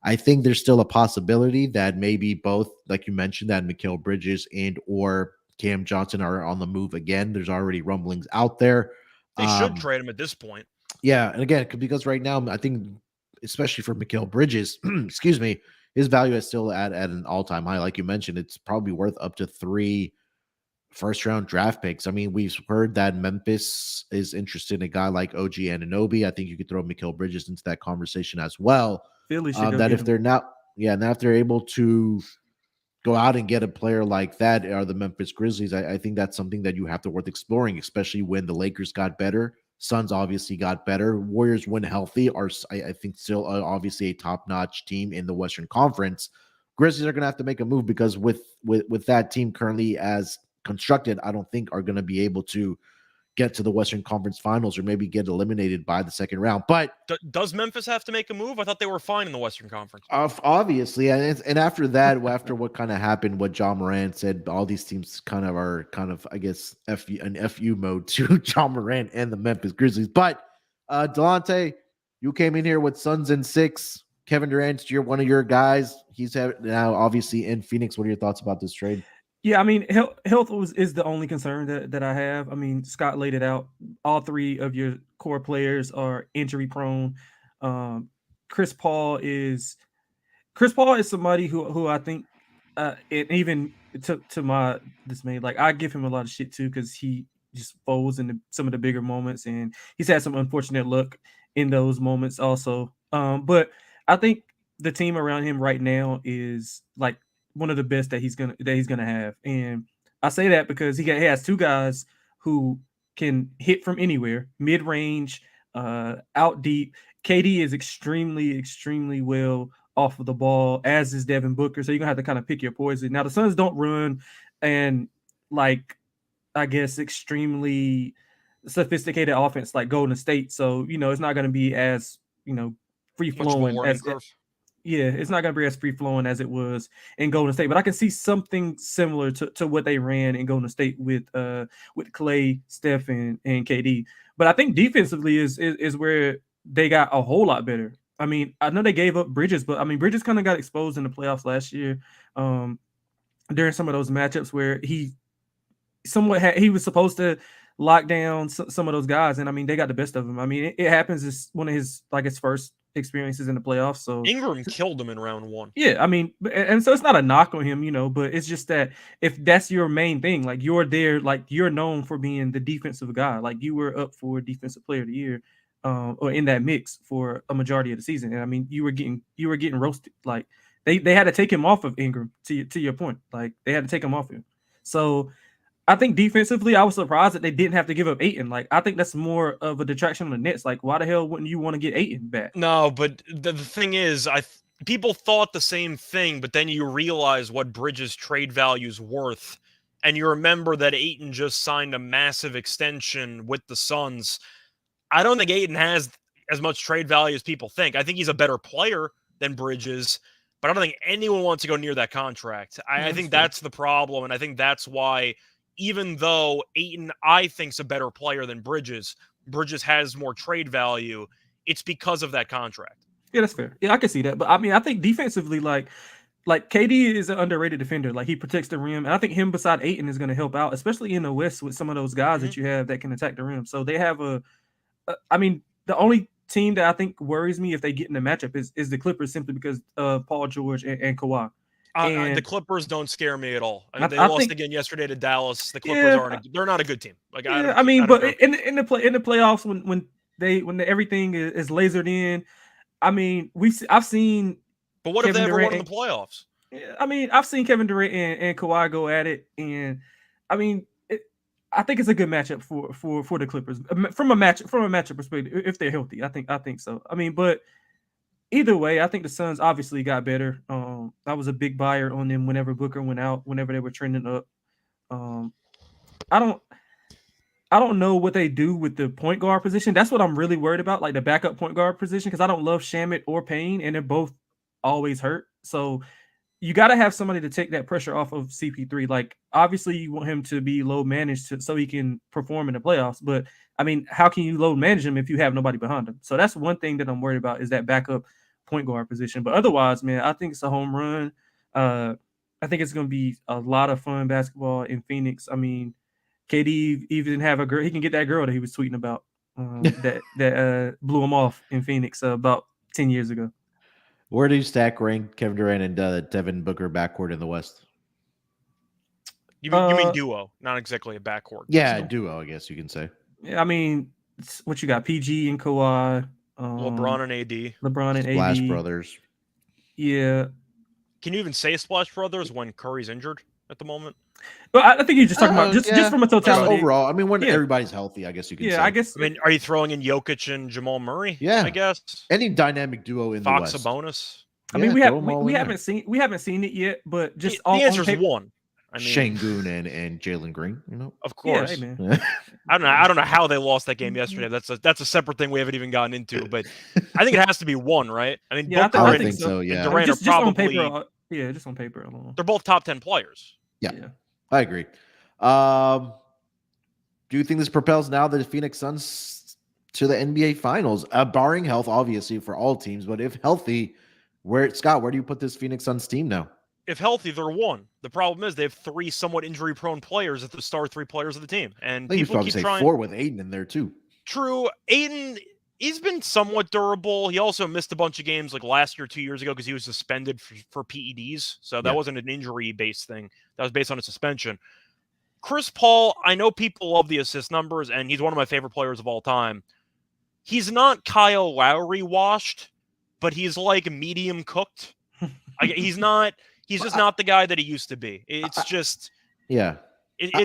I think there's still a possibility that maybe both, like you mentioned, that Mikal Bridges and or Cam Johnson are on the move again. There's already rumblings out there. They should trade him at this point. Yeah, and again, because right now, I think, especially for Mikal Bridges, excuse me, his value is still at an all-time high. Like you mentioned, it's probably worth up to 3 first-round draft picks. I mean, we've heard that Memphis is interested in a guy like OG Anunoby. I think you could throw Mikal Bridges into that conversation as well. Philly should That if they're not, now if they're able to go out and get a player like that, are the Memphis Grizzlies, I think that's something that you have to worth exploring, especially when the Lakers got better. Suns obviously got better. Warriors, when healthy, are I think still obviously a top-notch team in the Western Conference. Grizzlies are going to have to make a move because with that team currently as constructed, I don't think are going to be able to get to the Western Conference Finals or maybe get eliminated by the second round. But does Memphis have to make a move? I thought they were fine in the Western Conference. Obviously, and after that, after what kind of happened, what John Morant said, all these teams are I guess an FU mode to John Morant and the Memphis Grizzlies. But Delonte, you came in here with Suns in 6. Kevin Durant, you're one of your guys. He's now obviously in Phoenix. What are your thoughts about this trade? Yeah, I mean, health is the only concern that I have. I mean, Scott laid it out. All 3 of your core players are injury prone. Chris Paul is somebody who I think, it even to my dismay, like I give him a lot of shit too because he just folds in some of the bigger moments, and he's had some unfortunate luck in those moments also. But I think the team around him right now is like one of the best that he's gonna have, and I say that because he has 2 guys who can hit from anywhere, mid range, out deep. KD is extremely well off of the ball, as is Devin Booker. So you're gonna have to kind of pick your poison. Now the Suns don't run and like I guess extremely sophisticated offense like Golden State. So it's not gonna be as free flowing as it's not going to be as free-flowing as it was in Golden State, but I can see something similar to what they ran in Golden State with Clay, Steph, and KD. But I think defensively is where they got a whole lot better. I mean, I know they gave up Bridges, but I mean, Bridges kind of got exposed in the playoffs last year during some of those matchups where he was supposed to lock down some of those guys, and I mean, they got the best of him. I mean, it happens. It's one of his first experiences in the playoffs. So Ingram killed him in round 1. Yeah, I mean, and so it's not a knock on him, but it's just that if that's your main thing, like you're there, like you're known for being the defensive guy, like you were up for Defensive Player of the Year, or in that mix for a majority of the season. And I mean, you were getting roasted. Like they had to take him off of Ingram to your point. Like they had to take him off him. So I think defensively, I was surprised that they didn't have to give up Ayton. Like, I think that's more of a detraction on the Nets. Like, why the hell wouldn't you want to get Ayton back? No, but the thing is, people thought the same thing, but then you realize what Bridges' trade value is worth, and you remember that Ayton just signed a massive extension with the Suns. I don't think Ayton has as much trade value as people think. I think he's a better player than Bridges, but I don't think anyone wants to go near that contract. I think that's the problem, and I think that's why, even though Ayton, I think, is a better player than Bridges has more trade value, it's because of that contract. Yeah, that's fair. Yeah, I can see that. But I mean, I think defensively, like KD is an underrated defender. Like he protects the rim, and I think him beside Ayton is going to help out, especially in the West with some of those guys that you have that can attack the rim. So they have I mean, the only team that I think worries me if they get in the matchup is the Clippers, simply because Paul George and Kawhi. And the Clippers don't scare me at all. I mean, they I lost think, again yesterday to Dallas. The Clippers they're not a good team. Like I mean, don't but know. in the playoffs when everything is lasered in, I mean, I've seen. But what if they ever won in the playoffs? I mean, I've seen Kevin Durant and Kawhi go at it, and I mean, I think it's a good matchup for the Clippers from a matchup perspective if they're healthy. I think so. I mean, but either way, I think the Suns obviously got better. I was a big buyer on them whenever Booker went out, whenever they were trending up. I don't know what they do with the point guard position. That's what I'm really worried about, like the backup point guard position, because I don't love Shamet or Payne, and they're both always hurt. So you got to have somebody to take that pressure off of CP3. Like, obviously, you want him to be load managed so he can perform in the playoffs. But I mean, how can you load manage him if you have nobody behind him? So that's one thing that I'm worried about, is that backup point guard position. But otherwise, man, I think it's a home run. I think it's going to be a lot of fun basketball in Phoenix. I mean, KD even have a girl. He can get that girl that he was tweeting about that blew him off in Phoenix about 10 years ago. Where do you stack rank Kevin Durant and Devin Booker backcourt in the West? You mean duo, not exactly a backcourt. Yeah, duo, I guess you can say. Yeah, I mean, what you got? PG and Kawhi, LeBron and AD, Splash Brothers. Yeah. Can you even say Splash Brothers when Curry's injured at the moment? Well, I think you're just talking about just from a totality. Overall, I mean, when everybody's healthy, I guess you can say. Yeah, I guess. I mean, are you throwing in Jokic and Jamal Murray? Yeah, I guess any dynamic duo in Fox the West. Sabonis. I mean, we haven't seen it yet, but just the answer is one. I mean, Şengün and Jalen Green, you know, of course. Yeah, hey, I don't know how they lost that game yesterday. That's a separate thing we haven't even gotten into, but I think it has to be one, right? I mean, yeah, Booker I think so. And Durant are probably just on paper. I don't know. They're both top 10 players. Yeah, I agree. Do you think this propels now the Phoenix Suns to the NBA Finals, barring health, obviously for all teams? But if healthy, where do you put this Phoenix Suns team now? If healthy, they're one. The problem is they have three somewhat injury-prone players at the star three players of the team, and I think people keep trying. Four with Ayton in there too. True, Ayton. He's been somewhat durable. He also missed a bunch of games like last year, 2 years ago, because he was suspended for PEDs. So that wasn't an injury-based thing. That was based on a suspension. Chris Paul, I know people love the assist numbers, and he's one of my favorite players of all time. He's not Kyle Lowry washed, but he's like medium cooked. He's not. He's just not the guy that he used to be. It's just, it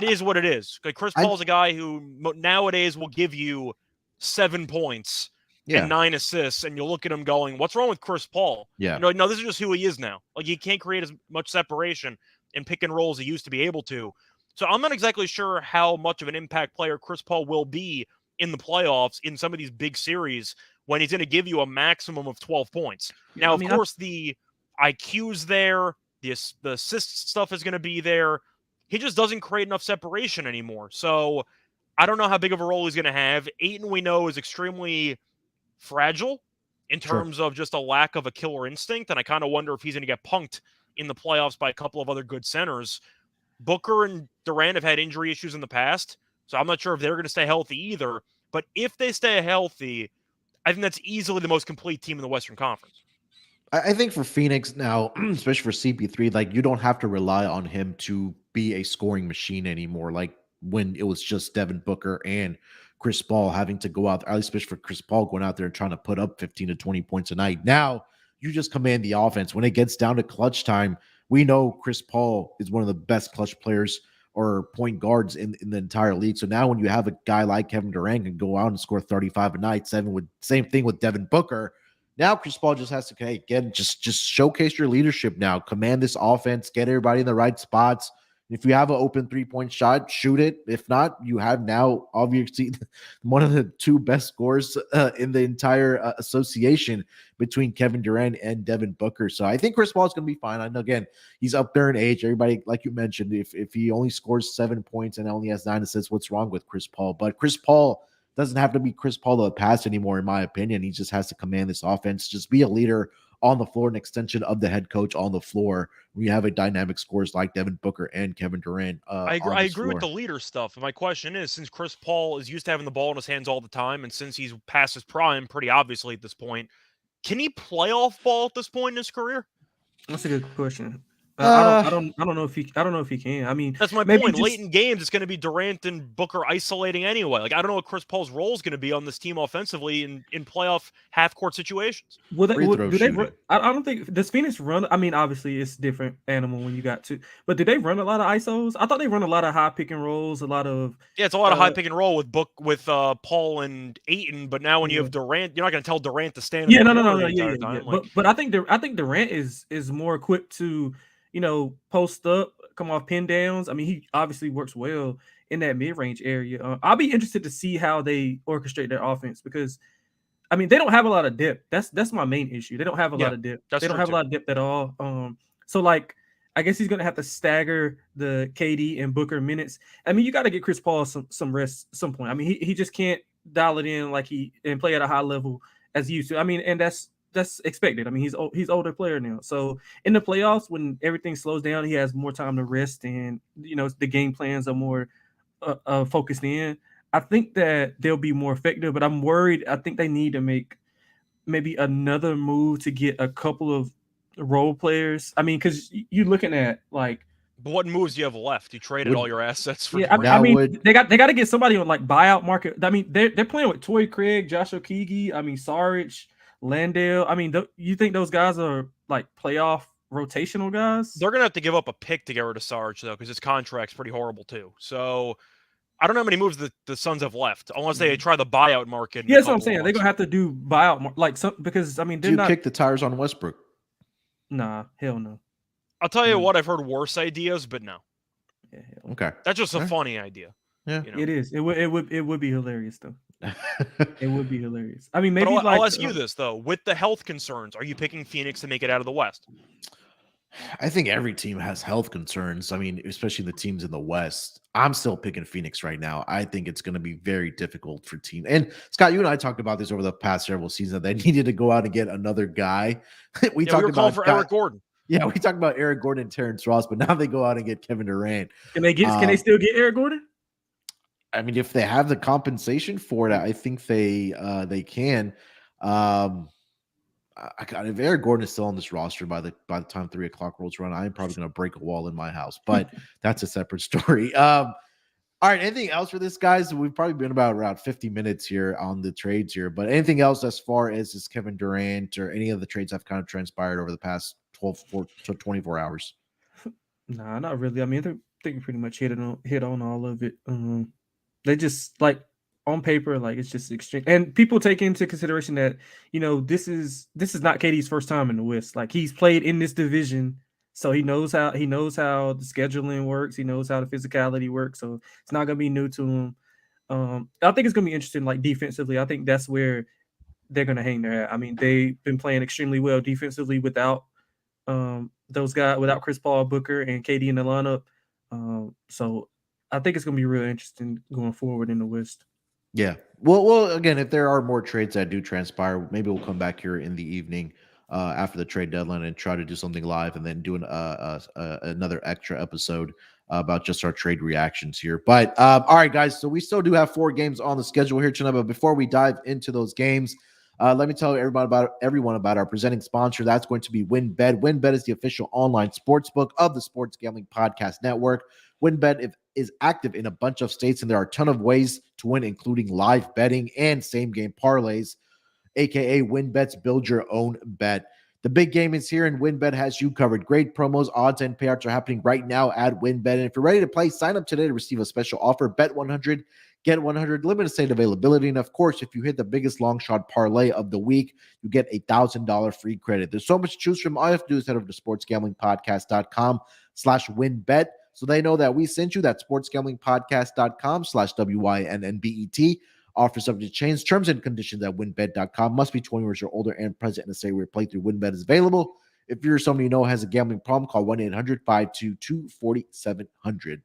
is what it is. Like Chris Paul's a guy who nowadays will give you 7 points and 9 assists, and you'll look at him going, "What's wrong with Chris Paul?" Yeah, no, this is just who he is now. Like he can't create as much separation and pick and roll as he used to be able to. So I'm not exactly sure how much of an impact player Chris Paul will be in the playoffs in some of these big series when he's going to give you a maximum of 12 points. Now, of course, the IQ's there. The assist stuff is going to be there. He just doesn't create enough separation anymore. So I don't know how big of a role he's going to have. Ayton, we know, is extremely fragile in terms of just a lack of a killer instinct. And I kind of wonder if he's going to get punked in the playoffs by a couple of other good centers. Booker and Durant have had injury issues in the past, so I'm not sure if they're going to stay healthy either. But if they stay healthy, I think that's easily the most complete team in the Western Conference. I think for Phoenix now, especially for CP3, like you don't have to rely on him to be a scoring machine anymore. Like when it was just Devin Booker and Chris Paul having to go out, at least especially for Chris Paul going out there and trying to put up 15 to 20 points a night. Now you just command the offense. When it gets down to clutch time, we know Chris Paul is one of the best clutch players or point guards in the entire league. So now when you have a guy like Kevin Durant can go out and score 35 a night, same thing with Devin Booker. Now Chris Paul just has to just showcase your leadership now. Command this offense, get everybody in the right spots. If you have an open 3-point shot, shoot it. If not, you have now obviously one of the two best scorers in the entire association between Kevin Durant and Devin Booker. So I think Chris Paul is going to be fine. I know, again, he's up there in age. Everybody, like you mentioned, if he only scores 7 points and only has 9 assists, what's wrong with Chris Paul? But Chris Paul Doesn't have to be Chris Paul to pass anymore, in my opinion. He just has to command this offense, just be a leader on the floor, an extension of the head coach on the floor. We have a dynamic scores like Devin Booker and Kevin Durant. I agree with the leader stuff. My question is, since Chris Paul is used to having the ball in his hands all the time, and since he's past his prime pretty obviously at this point, can he play off ball at this point in his career? That's a good question. I don't know if he can. I mean, that's my point. Late in games, it's going to be Durant and Booker isolating anyway. Like, I don't know what Chris Paul's role is going to be on this team offensively in playoff half court situations. Do they run, I don't think does Phoenix run. I mean, obviously it's different animal when you got two, but do they run a lot of ISOs? I thought they run a lot of high pick and rolls, a lot of it's a lot of high pick and roll with Paul and Ayton. But now when you have Durant, you're not going to tell Durant to stand. Yeah, no. But I think Durant is more equipped to, post up, come off pin downs. I mean, he obviously works well in that mid-range area. I'll be interested to see how they orchestrate their offense because, I mean, they don't have a lot of depth. That's my main issue. They don't have a lot of depth. They don't have a lot of depth at all. So like, I guess he's gonna have to stagger the KD and Booker minutes. I mean, you got to get Chris Paul some rest at some point. I mean, he just can't dial it in like and play at a high level as he used to. I mean, and that's expected. I mean, he's older player now. So in the playoffs, when everything slows down, he has more time to rest, and the game plans are more focused in. I think that they'll be more effective, but I'm worried. I think they need to make maybe another move to get a couple of role players. I mean, because you're looking at like. But what moves do you have left? You traded all your assets for. I mean, they got to get somebody on like buyout market. I mean, they're playing with Torrey Craig, Josh Okogie. I mean, Saric. Landale. I mean, you think those guys are like playoff rotational guys? They're gonna have to give up a pick to get rid of Sarge though, because his contract's pretty horrible too. So I don't know how many moves the Suns have left, unless they try the buyout market. Yeah, that's what I'm saying. They're gonna have to do buyout because I mean, do you kick the tires on Westbrook? Nah, hell no. I'll tell you what, I've heard worse ideas, but no. Yeah, okay, that's just a funny idea. Yeah, it is. It would be hilarious though. It would be hilarious. I mean, maybe I'll ask you this though: with the health concerns, are you picking Phoenix to make it out of the West? I think every team has health concerns. I mean, especially the teams in the West. I'm still picking Phoenix right now. I think it's going to be very difficult for teams. And Scott, you and I talked about this over the past several seasons. They needed to go out and get another guy. we talked about for Eric Gordon. Yeah, we talked about Eric Gordon and Terrence Ross, but now they go out and get Kevin Durant. Can they still get Eric Gordon? I mean, if they have the compensation for it, I think they can. If Eric Gordon is still on this roster by the time 3 o'clock rolls around, I'm probably going to break a wall in my house. But that's a separate story. All right, anything else for this, guys? We've probably been about around 50 minutes here on the trades here. But anything else as far as this Kevin Durant or any of the trades that have kind of transpired over the past 12 to 24 hours? Nah, not really. I mean, I think pretty much hit on all of it. They just like on paper, like it's just extreme. And people take into consideration that, this is not KD's first time in the West. Like he's played in this division, so he knows how the scheduling works. He knows how the physicality works. So it's not gonna be new to him. I think it's gonna be interesting, like defensively. I think that's where they're gonna hang their hat. I mean, they've been playing extremely well defensively without those guys, without Chris Paul, Booker, and KD in the lineup. So I think it's going to be real interesting going forward in the West. Yeah. Well, again, if there are more trades that do transpire, maybe we'll come back here in the evening after the trade deadline and try to do something live and then do another extra episode about just our trade reactions here. But all right, guys, so we still do have 4 games on the schedule here tonight. But before we dive into those games, let me tell everyone about our presenting sponsor. That's going to be WynnBET. WynnBET is the official online sportsbook of the Sports Gambling Podcast Network. WynnBET is active in a bunch of states, and there are a ton of ways to win, including live betting and same-game parlays, aka WynnBET's Build Your Own Bet. The big game is here, and WynnBET has you covered. Great promos, odds, and payouts are happening right now at WynnBET. And if you're ready to play, sign up today to receive a special offer. Bet 100, get 100, limited state availability. And of course, if you hit the biggest long shot parlay of the week, you get $1,000 free credit. There's so much to choose from. All you have to do is head over to sportsgamblingpodcast.com/WynnBET. So they know that we sent you. That sportsgamblingpodcast.com/WYNNBET. Offer subject to change. Terms and conditions at wynnbet.com. Must be 20 years or older and present in a state where playthrough WynnBET is available. If you're somebody you know has a gambling problem, call 1-800-522-4700.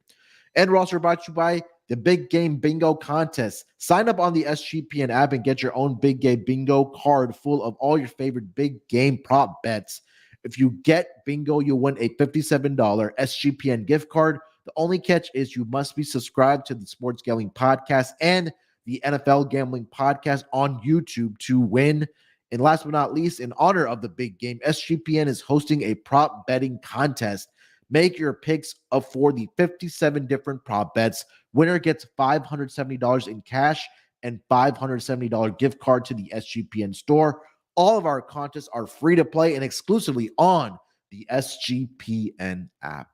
And we're also brought to you by the Big Game Bingo contest. Sign up on the SGPN app and get your own Big Game Bingo card full of all your favorite big game prop bets. If you get bingo, you'll win a $57 SGPN gift card. The only catch is you must be subscribed to the Sports Gambling Podcast and the NFL Gambling Podcast on YouTube to win. And last but not least, in honor of the big game, SGPN is hosting a prop betting contest. Make your picks up for the 57 different prop bets. Winner gets $570 in cash and $570 gift card to the SGPN store. All of our contests are free to play and exclusively on the SGPN app.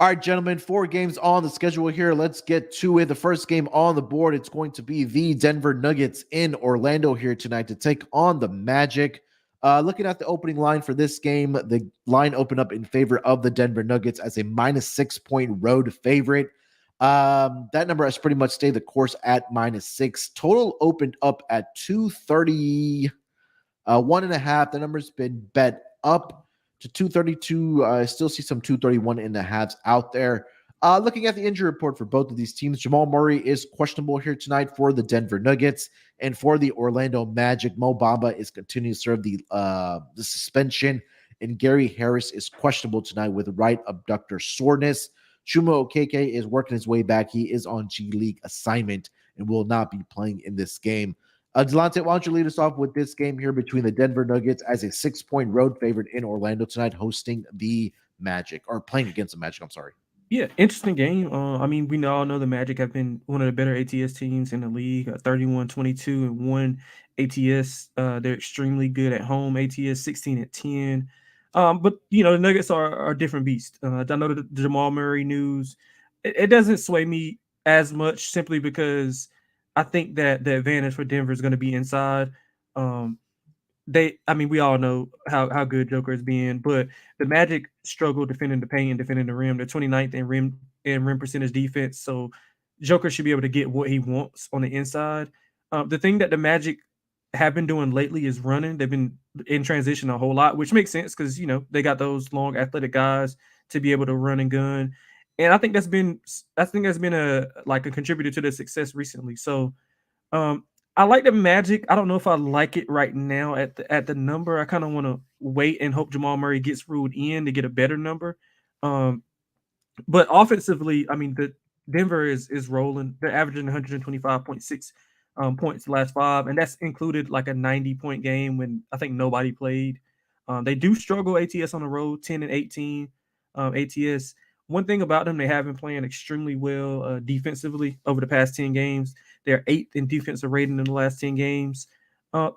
All right, gentlemen, 4 games on the schedule here. Let's get to it. The first game on the board, it's going to be the Denver Nuggets in Orlando here tonight to take on the Magic. Looking at the opening line for this game, the line opened up in favor of the Denver Nuggets as a -6-point road favorite. That number has pretty much stayed the course at -6. Total opened up at 230, 1.5. The number's been bet up to 232. I still see some 231.5s out there. Looking at the injury report for both of these teams, Jamal Murray is questionable here tonight for the Denver Nuggets, and for the Orlando Magic, Mo Bamba is continuing to serve the suspension, and Gary Harris is questionable tonight with right abductor soreness. Chuma Okeke is working his way back. He is on G League assignment and will not be playing in this game. Delonte, why don't you lead us off with this game here between the Denver Nuggets as a 6-point road favorite in Orlando tonight, hosting the Magic, or playing against the Magic, I'm sorry. Yeah, interesting game. I mean, we all know the Magic have been one of the better ATS teams in the league, 31-22-1 ATS. They're extremely good at home, ATS 16-10. But, the Nuggets are a different beast. I know the Jamal Murray news. It doesn't sway me as much simply because I think that the advantage for Denver is going to be inside. We all know how good Joker has been, but the Magic struggle defending the paint and defending the rim. They're 29th in rim percentage defense, so Joker should be able to get what he wants on the inside. The thing that the Magic have been doing lately is running. They've been in transition a whole lot, which makes sense because they got those long athletic guys to be able to run and gun, and I think that's been a contributor to their success recently. So. I like the Magic. I don't know if I like it right now at the number. I kind of want to wait and hope Jamal Murray gets ruled in to get a better number. But offensively, I mean, the Denver is rolling. They're averaging 125.6 points the last 5, and that's included like a 90-point game when I think nobody played. They do struggle ATS on the road, 10-18 ATS. One thing about them, they have been playing extremely well defensively over the past 10 games. They're 8th in defensive rating in the last 10 games.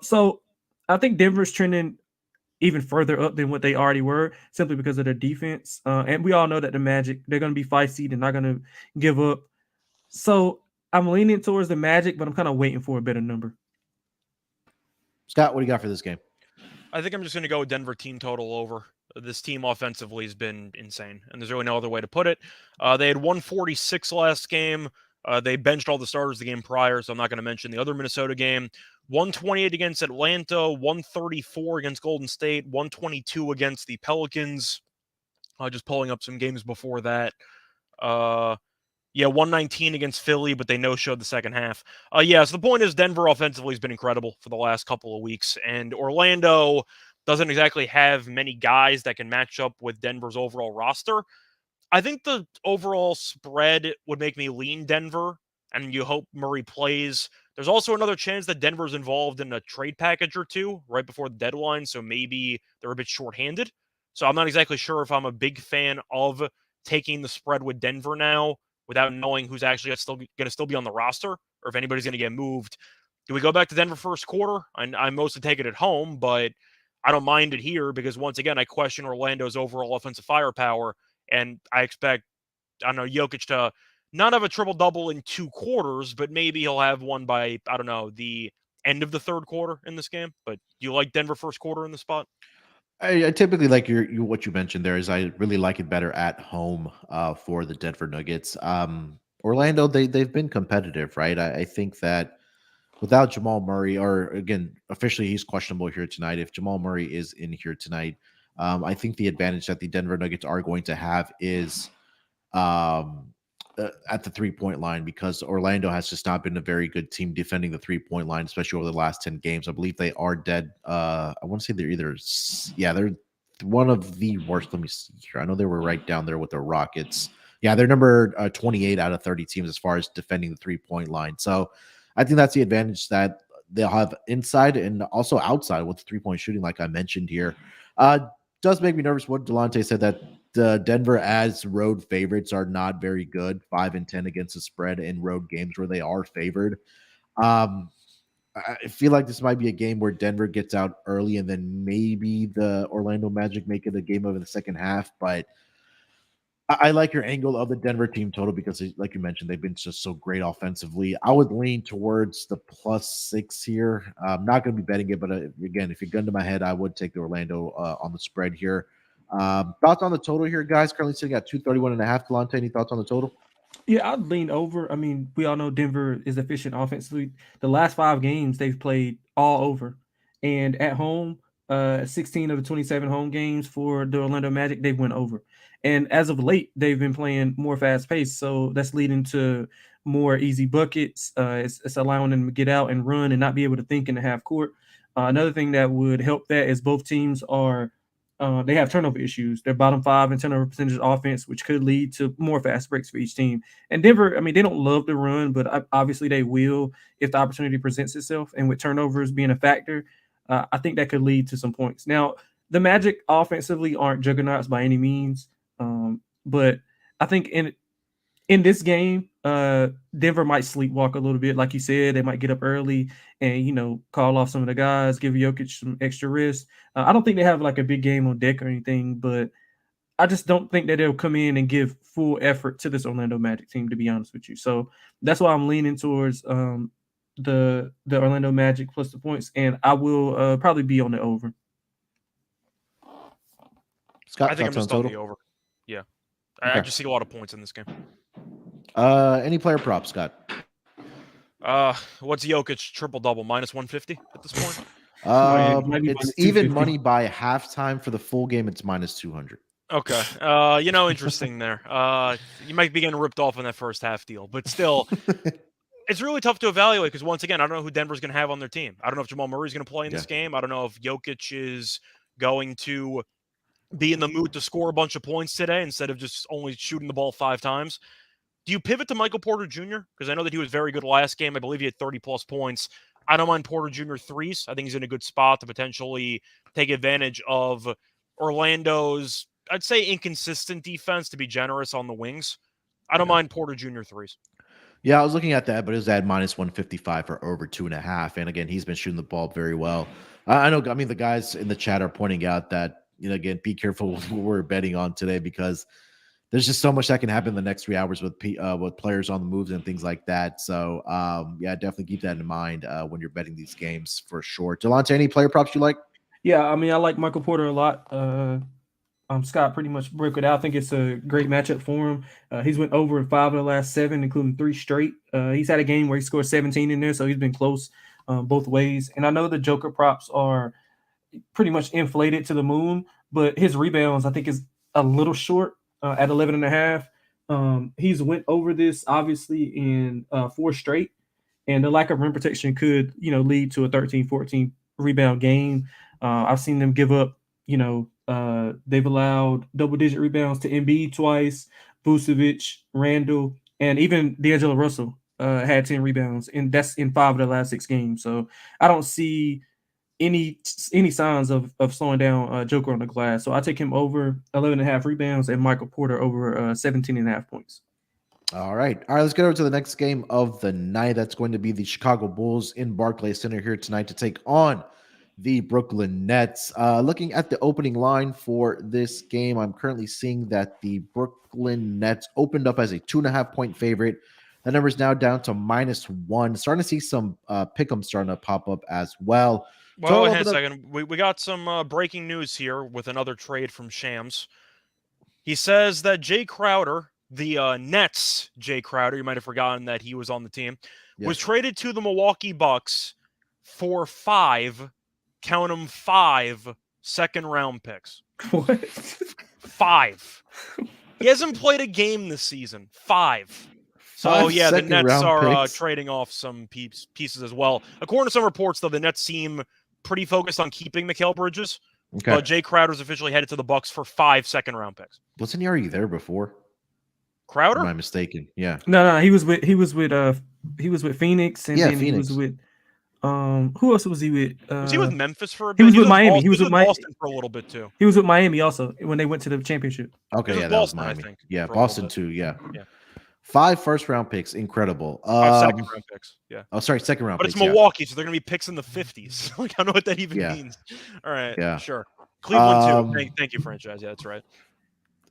So I think Denver's trending even further up than what they already were simply because of their defense. And we all know that the Magic, they're going to be feisty. They're not going to give up. So I'm leaning towards the Magic, but I'm kind of waiting for a better number. Scott, what do you got for this game? I think I'm just going to go with Denver team total over. This team offensively has been insane, and there's really no other way to put it. They had 146 last game. They benched all the starters the game prior, so I'm not going to mention the other Minnesota game. 128 against Atlanta, 134 against Golden State, 122 against the Pelicans. Just pulling up some games before that. 119 against Philly, but they no-showed the second half. So the point is Denver offensively has been incredible for the last couple of weeks, and Orlando doesn't exactly have many guys that can match up with Denver's overall roster. I think the overall spread would make me lean Denver, and you hope Murray plays. There's also another chance that Denver's involved in a trade package or two right before the deadline, so maybe they're a bit shorthanded. So I'm not exactly sure if I'm a big fan of taking the spread with Denver now without knowing who's actually going to still be on the roster or if anybody's going to get moved. Do we go back to Denver first quarter? I mostly take it at home, but I don't mind it here because, once again, I question Orlando's overall offensive firepower, and I expect, Jokic to not have a triple-double in 2 quarters, but maybe he'll have one by, the end of the third quarter in this game. But do you like Denver first quarter in the spot? I typically like what you mentioned there. Is I really like it better at home for the Denver Nuggets. Orlando, they've been competitive, right? I think that without Jamal Murray, or again, officially he's questionable here tonight. If Jamal Murray is in here tonight, I think the advantage that the Denver Nuggets are going to have is at the 3-point line, because Orlando has just not been a very good team defending the 3-point line, especially over the last 10 games. I believe they are dead. I want to say they're one of the worst. Let me see here. I know they were right down there with the Rockets. Yeah, they're number 28 out of 30 teams as far as defending the 3-point line. So I think that's the advantage that they'll have inside and also outside with the 3-point shooting, like I mentioned here. Does make me nervous what Delonte said, that Denver as road favorites are not very good, 5-10 against the spread in road games where they are favored. I feel like this might be a game where Denver gets out early and then maybe the Orlando Magic make it a game over the second half. But I like your angle of the Denver team total because, like you mentioned, they've been just so great offensively. I would lean towards the +6 here. I'm not going to be betting it, but again, if you gun to my head, I would take the Orlando on the spread here. Thoughts on the total here, guys? Currently sitting at 231.5. Delonte, any thoughts on the total? Yeah, I'd lean over. I mean, we all know Denver is efficient offensively. The last 5 games they've played all over, and at home, 16 of the 27 home games for the Orlando Magic, they've went over. And as of late, they've been playing more fast paced, so that's leading to more easy buckets. It's allowing them to get out and run and not be able to think in the half court. Another thing that would help that is both teams are they have turnover issues. They're bottom 5 in turnover percentage offense, which could lead to more fast breaks for each team. And Denver, I mean, they don't love to run, but obviously they will if the opportunity presents itself. And with turnovers being a factor, I think that could lead to some points. Now, the Magic offensively aren't juggernauts by any means, but I think in this game, Denver might sleepwalk a little bit. Like you said, they might get up early and, call off some of the guys, give Jokic some extra rest. I don't think they have like a big game on deck or anything, but I just don't think that they'll come in and give full effort to this Orlando Magic team, to be honest with you. So that's why I'm leaning towards the Orlando Magic plus the points, and I will probably be on the over. Scott, I think I'm thoughts just on on total? the over. Yeah. Okay. I just see a lot of points in this game. Any player props, Scott? What's Jokic triple-double? -150 at this point? Maybe It's minus even 250. money by halftime. For the full game, it's -200. Okay. Interesting there. You might be getting ripped off in that first half deal, but still, it's really tough to evaluate because, once again, I don't know who Denver's going to have on their team. I don't know if Jamal Murray's going to play in this game. I don't know if Jokic is going to be in the mood to score a bunch of points today instead of just only shooting the ball 5 times. Do you pivot to Michael Porter Jr.? Because I know that he was very good last game. I believe he had 30-plus points. I don't mind Porter Jr. threes. I think he's in a good spot to potentially take advantage of Orlando's, I'd say, inconsistent defense, to be generous, on the wings. I don't mind Porter Jr. threes. Yeah, I was looking at that, but it was at -155 for over 2.5. And again, he's been shooting the ball very well. I know. I mean, the guys in the chat are pointing out that, again, be careful what we're betting on today, because there's just so much that can happen in the next 3 hours with players on the moves and things like that. So, yeah, definitely keep that in mind when you're betting these games for sure. Delonte, any player props you like? Yeah, I mean, I like Michael Porter a lot. Scott pretty much broke it out. I think it's a great matchup for him. He's went over in 5 of the last 7, including 3 straight. He's had a game where he scored 17 in there, so he's been close both ways. And I know the Joker props are pretty much inflated to the moon, but his rebounds, I think, is a little short at 11.5. He's went over this, obviously, in 4 straight. And the lack of rim protection could, lead to a 13, 14 rebound game. I've seen them give up, they've allowed double-digit rebounds to Embiid twice, Vucevic, Randall, and even D'Angelo Russell had 10 rebounds, and that's in 5 of the last 6 games. So I don't see any signs of slowing down Joker on the glass. So I take him over 11.5 rebounds and Michael Porter over 17.5 points. All right. Let's get over to the next game of the night. That's going to be the Chicago Bulls in Barclays Center here tonight to take on the Brooklyn Nets. Looking at the opening line for this game, I'm currently seeing that the Brooklyn Nets opened up as a 2.5-point favorite. The number is now down to -1. Starting to see some pick'em starting to pop up as well. Well, hang on a second. We got some breaking news here with another trade from Shams. He says that Jay Crowder, the Nets Jay Crowder, you might have forgotten that he was on the team, was traded to the Milwaukee Bucks for 5, count them 5, second-round picks. What? 5. He hasn't played a game this season. 5. So, yeah, the Nets are trading off some pieces as well. According to some reports, though, the Nets seem pretty focused on keeping Mikal Bridges. Okay. But Jay Crowder's officially headed to the Bucks for 5 second-round picks. Wasn't he already there before? Crowder? Or am I mistaken? Yeah. No, he was with Phoenix, and then Phoenix. He was with who else was he with? Was he with Memphis for a bit? He was with Miami. He was with Boston for a little bit too. He was with Miami also when they went to the championship. Okay, yeah, that was Miami. I think, yeah, Boston too. Yeah. 5 first-round picks, incredible. 5 second-round picks. Yeah. Oh, sorry, second-round. But picks, it's Milwaukee, so they're gonna be picks in the 50s. Like, I don't know what that even means. All right. Yeah. Sure. Cleveland too. Thank you, franchise. Yeah, that's right.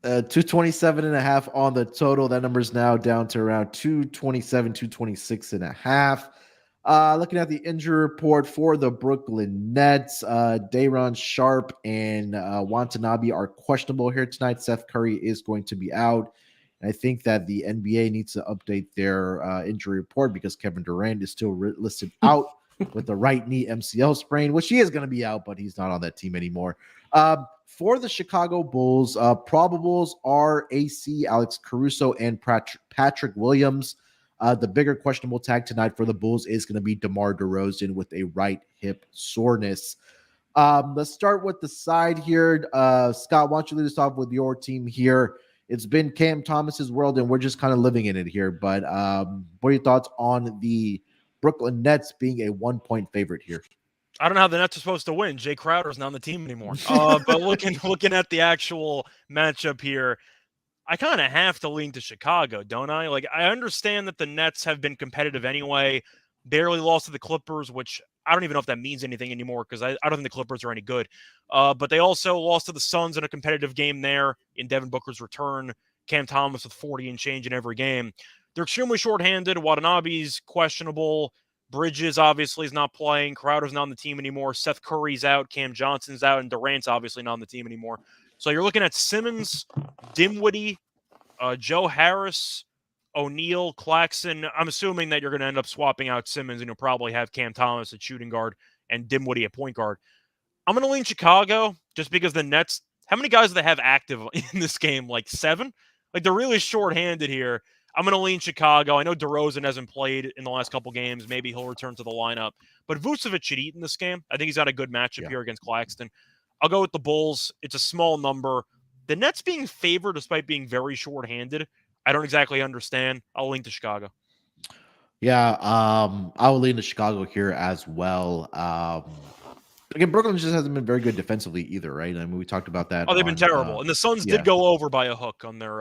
227.5 on the total. That number's now down to around 227, 226.5. Looking at the injury report for the Brooklyn Nets, Day'Ron Sharpe and Watanabe are questionable here tonight. Seth Curry is going to be out. And I think that the NBA needs to update their injury report because Kevin Durant is still listed out with the right knee MCL sprain, which he is going to be out, but he's not on that team anymore. For the Chicago Bulls, probables are AC, Alex Caruso, and Patrick Williams. The bigger questionable tag tonight for the Bulls is going to be DeMar DeRozan with a right hip soreness. Let's start with the side here. Scott, why don't you lead us off with your team here? It's been Cam Thomas's world, and we're just kind of living in it here. But what are your thoughts on the Brooklyn Nets being a 1-point favorite here? I don't know how the Nets are supposed to win. Jay Crowder's not on the team anymore. But looking at the actual matchup here, I kind of have to lean to Chicago, don't I? Like, I understand that the Nets have been competitive anyway. Barely lost to the Clippers, which I don't even know if that means anything anymore because I don't think the Clippers are any good. But they also lost to the Suns in a competitive game there in Devin Booker's return. Cam Thomas with 40 and change in every game. They're extremely shorthanded. Watanabe's questionable. Bridges obviously is not playing. Crowder's not on the team anymore. Seth Curry's out. Cam Johnson's out. And Durant's obviously not on the team anymore. So you're looking at Simmons, Dinwiddie, Joe Harris, O'Neal, Claxton. I'm assuming that you're going to end up swapping out Simmons and you'll probably have Cam Thomas at shooting guard and Dinwiddie at point guard. I'm going to lean Chicago just because the Nets, how many guys do they have active in this game? Like 7? Like, they're really short-handed here. I'm going to lean Chicago. I know DeRozan hasn't played in the last couple games. Maybe he'll return to the lineup. But Vucevic should eat in this game. I think he's got a good matchup here against Claxton. I'll go with the Bulls. It's a small number. The Nets being favored despite being very short-handed, I don't exactly understand. I'll lean to Chicago. Yeah, I will lean to Chicago here as well. Again, Brooklyn just hasn't been very good defensively either, right? I mean, we talked about that. Oh, they've been terrible. And the Suns did go over by a hook on their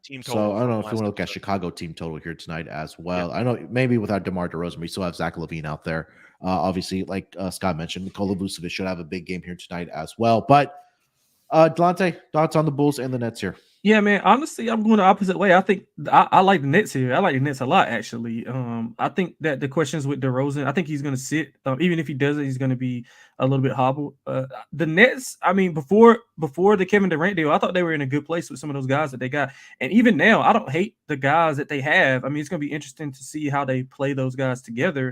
team total. So I don't know if you want to look at Chicago team total here tonight as well. Yeah. I know maybe without DeMar DeRozan, we still have Zach LaVine out there. Obviously, like Scott mentioned, Nikola Vucevic should have a big game here tonight as well. But Delonte, thoughts on the Bulls and the Nets here? Yeah, man. Honestly, I'm going the opposite way. I think I like the Nets here. I like the Nets a lot, actually. I think that the questions with DeRozan, I think he's going to sit. Even if he doesn't, he's going to be a little bit hobbled. The Nets, I mean, before the Kevin Durant deal, I thought they were in a good place with some of those guys that they got. And even now, I don't hate the guys that they have. I mean, it's going to be interesting to see how they play those guys together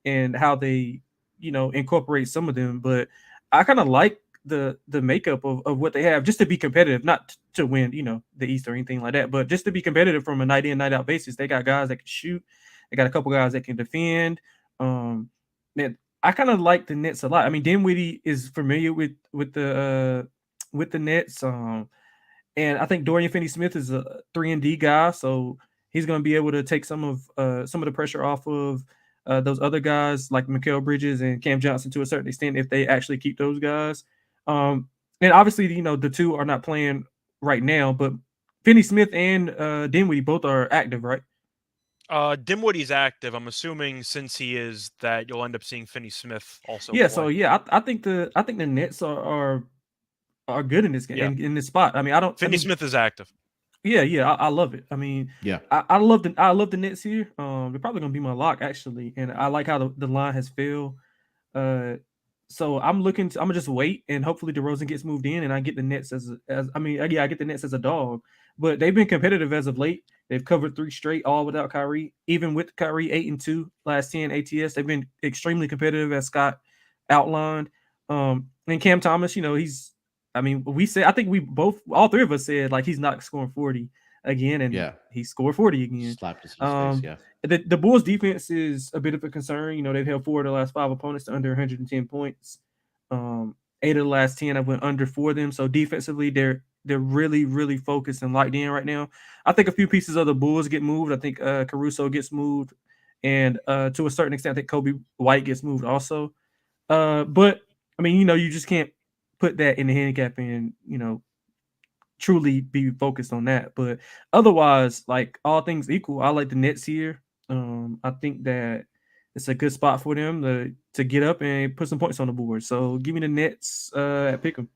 and how they, incorporate some of them. But I kind of like the makeup of what they have just to be competitive, not to win, the East or anything like that, but just to be competitive from a night in, night out basis. They got guys that can shoot. They got a couple guys that can defend. Man, I kind of like the Nets a lot. I mean, Dinwiddie is familiar with the Nets. And I think Dorian Finney-Smith is a 3-and-D guy, so he's going to be able to take some of the pressure off of those other guys like Mikal Bridges and Cam Johnson to a certain extent if they actually keep those guys. And obviously, the two are not playing right now, but Finney-Smith and Dinwiddie both are active, right? Dinwiddie's active. I'm assuming since he is that you'll end up seeing Finney-Smith also. Yeah, play. So yeah, I think the Nets are good in this game, in this spot. I mean, Finney-Smith is active. Yeah, I love it. I mean, yeah, I love the Nets here. They're probably gonna be my lock actually, and I like how the line has fell. So I'm gonna just wait, and hopefully DeRozan gets moved in, and I get the Nets I get the Nets as a dog. But they've been competitive as of late. They've covered 3 straight, all without Kyrie. Even with Kyrie, 8-2 last 10 ATS. They've been extremely competitive, as Scott outlined. And Cam Thomas, he's I mean, I think all three of us said like he's not scoring 40 again, and he scored 40 again. Slapped us in his face, The Bulls defense is a bit of a concern. You know, they've held 4 of the last 5 opponents to under 110 points. 8 of the last 10 have went under for them. So defensively, they're really, really focused and locked in right now. I think a few pieces of the Bulls get moved. I think Caruso gets moved, and to a certain extent, I think Kobe White gets moved also. But I mean, you know, you just can't put that in the handicap and, you know, truly be focused on that. But otherwise, like all things equal, I like the Nets here. I think that it's a good spot for them to get up and put some points on the board. So give me the Nets at pick'em.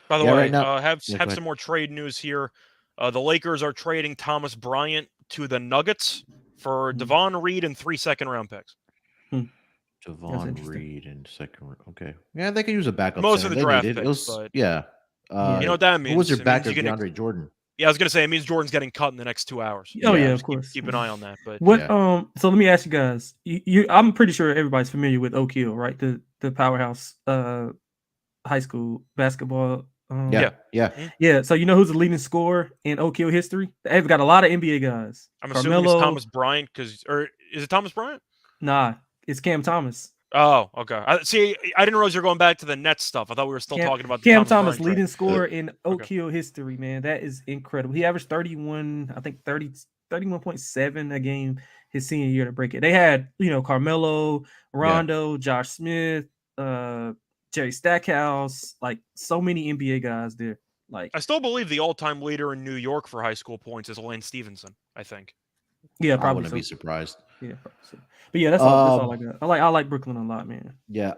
By the way, right now, have some more trade news here. The Lakers are trading Thomas Bryant to the Nuggets for Devon Reed and 3 second-round picks. Devon Reed and second. Okay, yeah, they could use a backup. Most center. of the draft picks, but you know what that means. Who was your backup? DeAndre Jordan. Yeah, I was gonna say it means Jordan's getting cut in the next 2 hours. Oh yeah, of course. Keep an eye on that. But so let me ask you guys. I'm pretty sure everybody's familiar with Oak Hill, right? The powerhouse high school basketball. Yeah. So you know who's the leading scorer in Oak Hill history? They've got a lot of NBA guys. I'm assuming it's Thomas Bryant or is it Thomas Bryant? Nah, it's Cam Thomas. Oh, okay. I didn't realize you're going back to the Nets stuff. I thought we were still talking about the Cam Thomas leading scorer in Oak Hill history, man. That is incredible. He averaged 31.7 a game his senior year to break it. They had, you know, Carmelo, Rondo, Josh Smith, Jerry Stackhouse, like so many NBA guys there. Like I still believe the all-time leader in New York for high school points is Lane Stevenson, I think. Yeah, probably. I wouldn't be surprised. Yeah, probably so. But yeah, that's all I got. I like Brooklyn a lot, man. Yeah.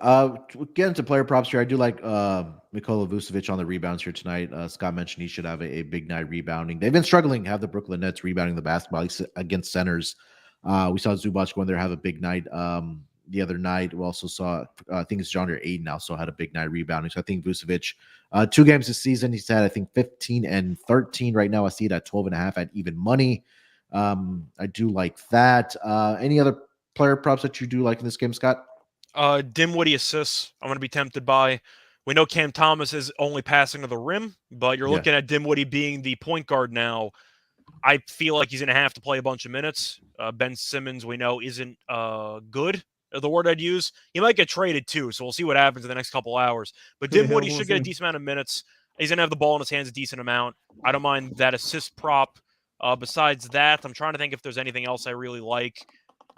Get into player props here. I do like Nikola Vucevic on the rebounds here tonight. Scott mentioned he should have a big night rebounding. They've been struggling to have the Brooklyn Nets rebounding the basketball against centers. We saw Zubac go in there have a big night the other night. We also saw I think it's DeAndre Ayton also had a big night rebounding. So I think Vucevic 2 games this season he's had I think 15 and 13 right now. I see it at 12.5 at even money. I do like that. Any other player props that you do like in this game, Scott? Dinwiddie assists. I'm going to be tempted by. We know Cam Thomas is only passing to the rim, but you're looking at Dinwiddie being the point guard now. I feel like he's going to have to play a bunch of minutes. Ben Simmons, we know, isn't good. The word I'd use. He might get traded too, so we'll see what happens in the next couple hours. But Dinwiddie should get a decent amount of minutes. He's going to have the ball in his hands a decent amount. I don't mind that assist prop. Besides that, I'm trying to think if there's anything else I really like.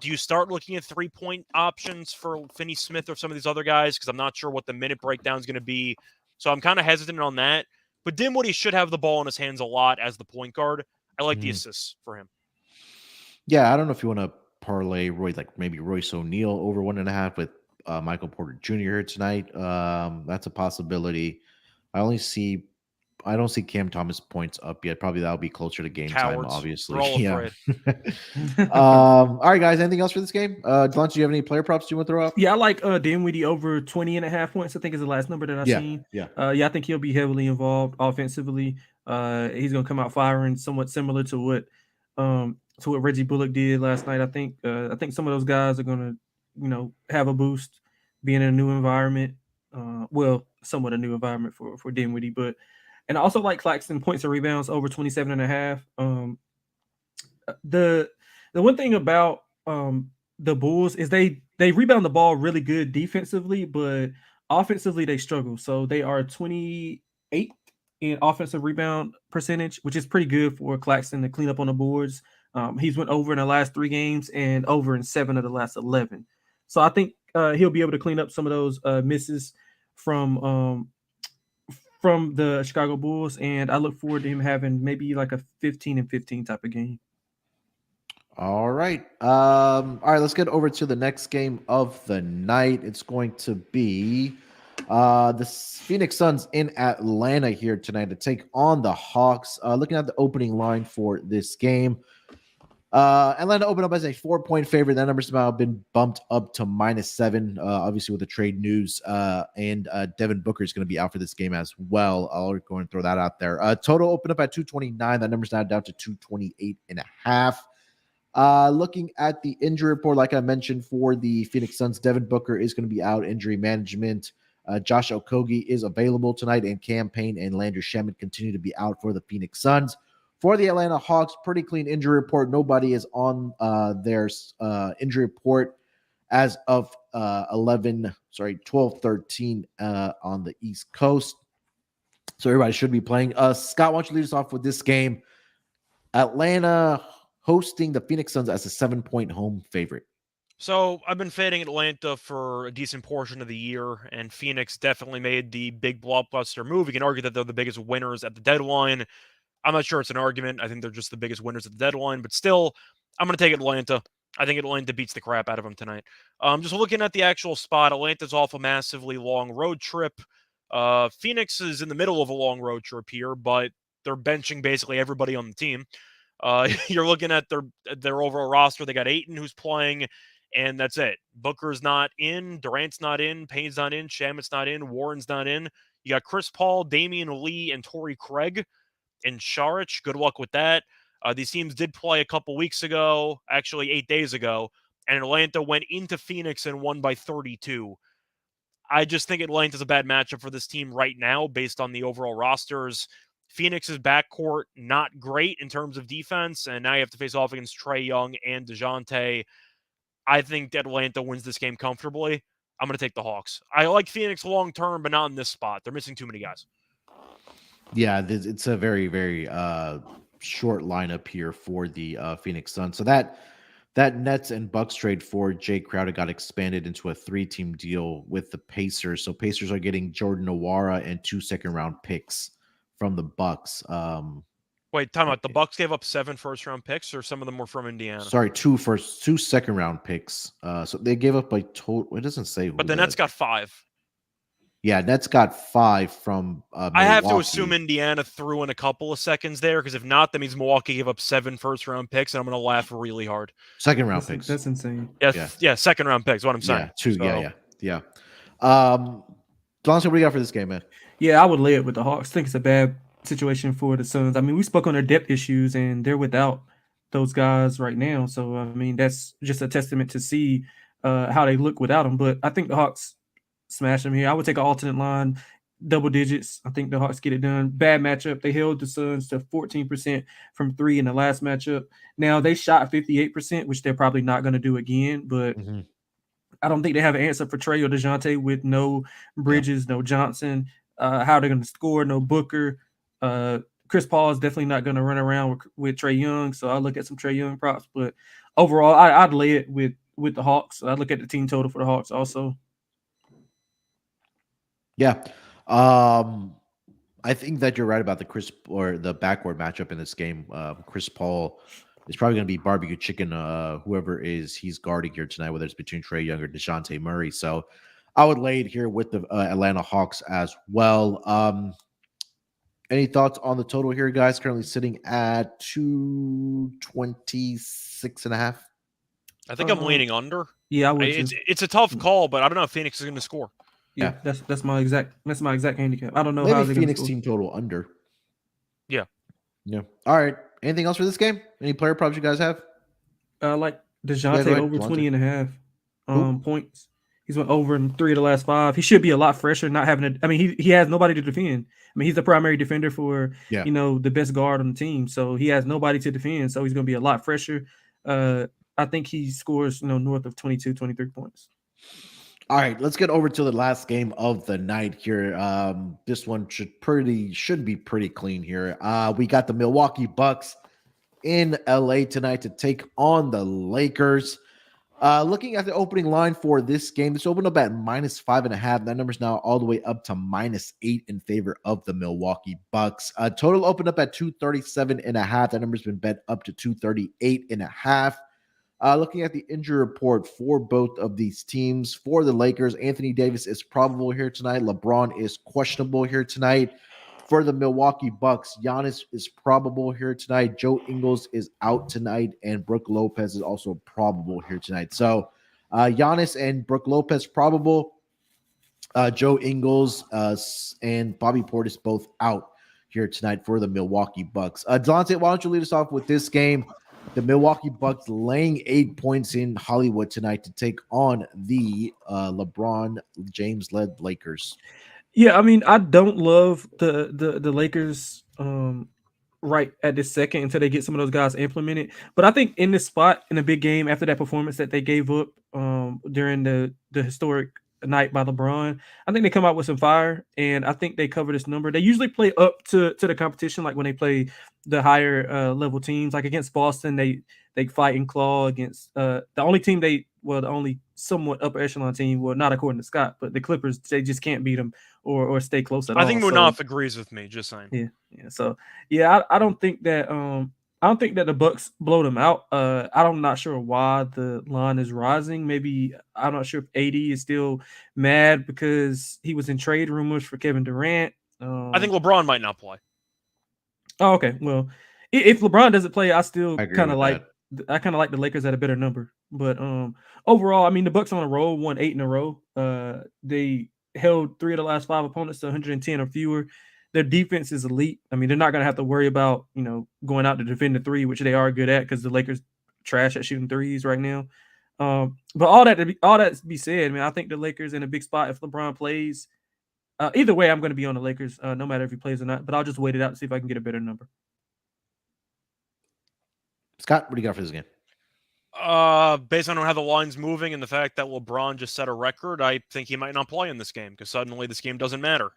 Do you start looking at 3-point options for Finney Smith or some of these other guys? Because I'm not sure what the minute breakdown is going to be. So I'm kind of hesitant on that. But Dinwiddie should have the ball in his hands a lot as the point guard. I like the assists for him. Yeah, I don't know if you want to parlay maybe Royce O'Neal over 1.5 with Michael Porter Jr. here tonight. That's a possibility. I don't see Cam Thomas points up yet. Probably that'll be closer to game time, obviously. Yeah. All right, guys. Anything else for this game? Delonte, do you have any player props you want to throw out? Yeah, I like Dinwiddie over 20.5 points. I think is the last number that I've seen. I think he'll be heavily involved offensively. He's gonna come out firing somewhat similar to what Reggie Bullock did last night. I think some of those guys are gonna, you know, have a boost being in a new environment. Somewhat a new environment for Dinwiddie, but. And I also like Claxton points and rebounds over 27.5. The one thing about the Bulls is they rebound the ball really good defensively, but offensively they struggle. So they are 28th in offensive rebound percentage, which is pretty good for Claxton to clean up on the boards. He's went over in the last 3 games and over in 7 of the last 11. So I think he'll be able to clean up some of those misses from the Chicago Bulls, and I look forward to him having maybe like a 15 and 15 type of game. All right. All right, let's get over to the next game of the night. It's going to be the Phoenix Suns in Atlanta here tonight to take on the Hawks. Looking at the opening line for this game. Atlanta opened up as a 4-point favorite. That number's now been bumped up to -7, obviously with the trade news. And Devin Booker is going to be out for this game as well. I'll go and throw that out there. Total opened up at 229. That number's now down to 228.5. Looking at the injury report, like I mentioned for the Phoenix Suns, Devin Booker is going to be out. Injury management. Josh Okogie is available tonight, and Cam Payne and Landry Shamet continue to be out for the Phoenix Suns. For the Atlanta Hawks, pretty clean injury report. Nobody is on their injury report as of 12:13 on the East Coast. So everybody should be playing. Scott, why don't you lead us off with this game? Atlanta hosting the Phoenix Suns as a 7-point home favorite. So I've been fading Atlanta for a decent portion of the year, and Phoenix definitely made the big blockbuster move. You can argue that they're the biggest winners at the deadline. I'm not sure it's an argument. I think they're just the biggest winners at the deadline, but still, I'm going to take Atlanta. I think Atlanta beats the crap out of them tonight. Just looking at the actual spot, Atlanta's off a massively long road trip. Phoenix is in the middle of a long road trip here, but they're benching basically everybody on the team. You're looking at their overall roster. They got Ayton who's playing, and that's it. Booker's not in, Durant's not in, Payne's not in, Shamet's not in, Warren's not in. You got Chris Paul, Damian Lee, and Torrey Craig and Saric. Good luck with that. These teams did play a couple weeks ago, actually 8 days ago, and Atlanta went into Phoenix and won by 32. I just think Atlanta's a bad matchup for this team right now based on the overall rosters. Phoenix's backcourt, not great in terms of defense, and now you have to face off against Trae Young and DeJounte. I think Atlanta wins this game comfortably. I'm going to take the Hawks. I like Phoenix long-term, but not in this spot. They're missing too many guys. Yeah, it's a very, very short lineup here for the Phoenix Suns. So that Nets and Bucks trade for Jay Crowder got expanded into a 3-team deal with the Pacers. So Pacers are getting Jordan Nwora and 2 second-round picks from the Bucks. Wait, time out. The Bucks gave up 7 first-round picks, or some of them were from Indiana? Sorry, 2 second-round picks. So they gave up like total. It doesn't say who. But the Nets got 5. Yeah, Nets got 5 from I have to assume Indiana threw in a couple of seconds there, because if not, that means Milwaukee gave up 7 first-round picks, and I'm going to laugh really hard. Second-round picks. That's insane. Yeah, second-round picks, what I'm saying. Yeah, 2. Yeah. Delonte, what do you got for this game, man? Yeah, I would lay it with the Hawks. I think it's a bad situation for the Suns. I mean, we spoke on their depth issues, and they're without those guys right now. So, I mean, that's just a testament to see how they look without them. But I think the Hawks smash them here. I would take an alternate line, double digits. I think the Hawks get it done. Bad matchup. They held the Suns to 14% from 3 in the last matchup. Now, they shot 58%, which they're probably not going to do again. But I don't think they have an answer for Trae or DeJounte with no Bridges, no Johnson. How they're going to score, no Booker. Chris Paul is definitely not going to run around with Trae Young, so I look at some Trae Young props. But overall, I'd lay it with the Hawks. I'd look at the team total for the Hawks also. Yeah. I think that you're right about the backcourt matchup in this game. Chris Paul is probably going to be barbecue chicken, whoever he's guarding here tonight, whether it's between Trae Young or DeJounte Murray. So I would lay it here with the Atlanta Hawks as well. Any thoughts on the total here, guys? Currently sitting at 226.5. I think I'm leaning under. Yeah, I would. It's a tough call, but I don't know if Phoenix is going to score. Yeah, that's my exact handicap. I don't know Maybe how they're Phoenix team total under. Yeah. All right. Anything else for this game? Any player props you guys have? Like DeJounte over 20.5 points. He's went over in 3 of the last 5. He should be a lot fresher, not having a. I mean, he has nobody to defend. I mean, he's the primary defender for the best guard on the team, so he has nobody to defend. So he's going to be a lot fresher. I think he scores north of 22, 23 points. All right, let's get over to the last game of the night here. This one should be pretty clean here. We got the Milwaukee Bucks in LA tonight to take on the Lakers. Looking at the opening line for this game, this opened up at -5.5. That number's now all the way up to -8 in favor of the Milwaukee Bucks. Total opened up at 237.5. That number's been bet up to 238.5. Looking at the injury report for both of these teams, for the Lakers, Anthony Davis is probable here tonight. LeBron is questionable here tonight. For the Milwaukee Bucks, Giannis is probable here tonight. Joe Ingles is out tonight, and Brook Lopez is also probable here tonight. So Giannis and Brook Lopez probable. Joe Ingles and Bobby Portis both out here tonight for the Milwaukee Bucks. Delonte, why don't you lead us off with this game? The Milwaukee Bucks laying 8 points in Hollywood tonight to take on the LeBron James-led Lakers. Yeah, I mean, I don't love the Lakers right at this second until they get some of those guys implemented. But I think in this spot in a big game after that performance that they gave up during the historic night by LeBron, I think they come out with some fire, and I think they cover this number. They usually play up to the competition, like when they play the higher level teams, like against Boston, they fight and claw against the only team the only somewhat upper echelon team, well, not according to Scott, but the Clippers, they just can't beat them or stay close at all. I think Munaf agrees with me, just saying. Yeah. So I don't think that the Bucks blow them out. I'm not sure why the line is rising. Maybe I'm not sure if AD is still mad because he was in trade rumors for Kevin Durant. I think LeBron might not play. Oh, okay. Well, if LeBron doesn't play, I still kind of like the Lakers at a better number. But overall, I mean, the Bucks on a roll, won 8 in a row. They held 3 of the last 5 opponents to 110 or fewer. Their defense is elite. I mean, they're not going to have to worry about going out to defend the 3, which they are good at because the Lakers trash at shooting threes right now. But all that to be said, man, I think the Lakers in a big spot if LeBron plays. Either way, I'm going to be on the Lakers, no matter if he plays or not. But I'll just wait it out to see if I can get a better number. Scott, what do you got for this game? Based on how the line's moving and the fact that LeBron just set a record, I think he might not play in this game because suddenly this game doesn't matter,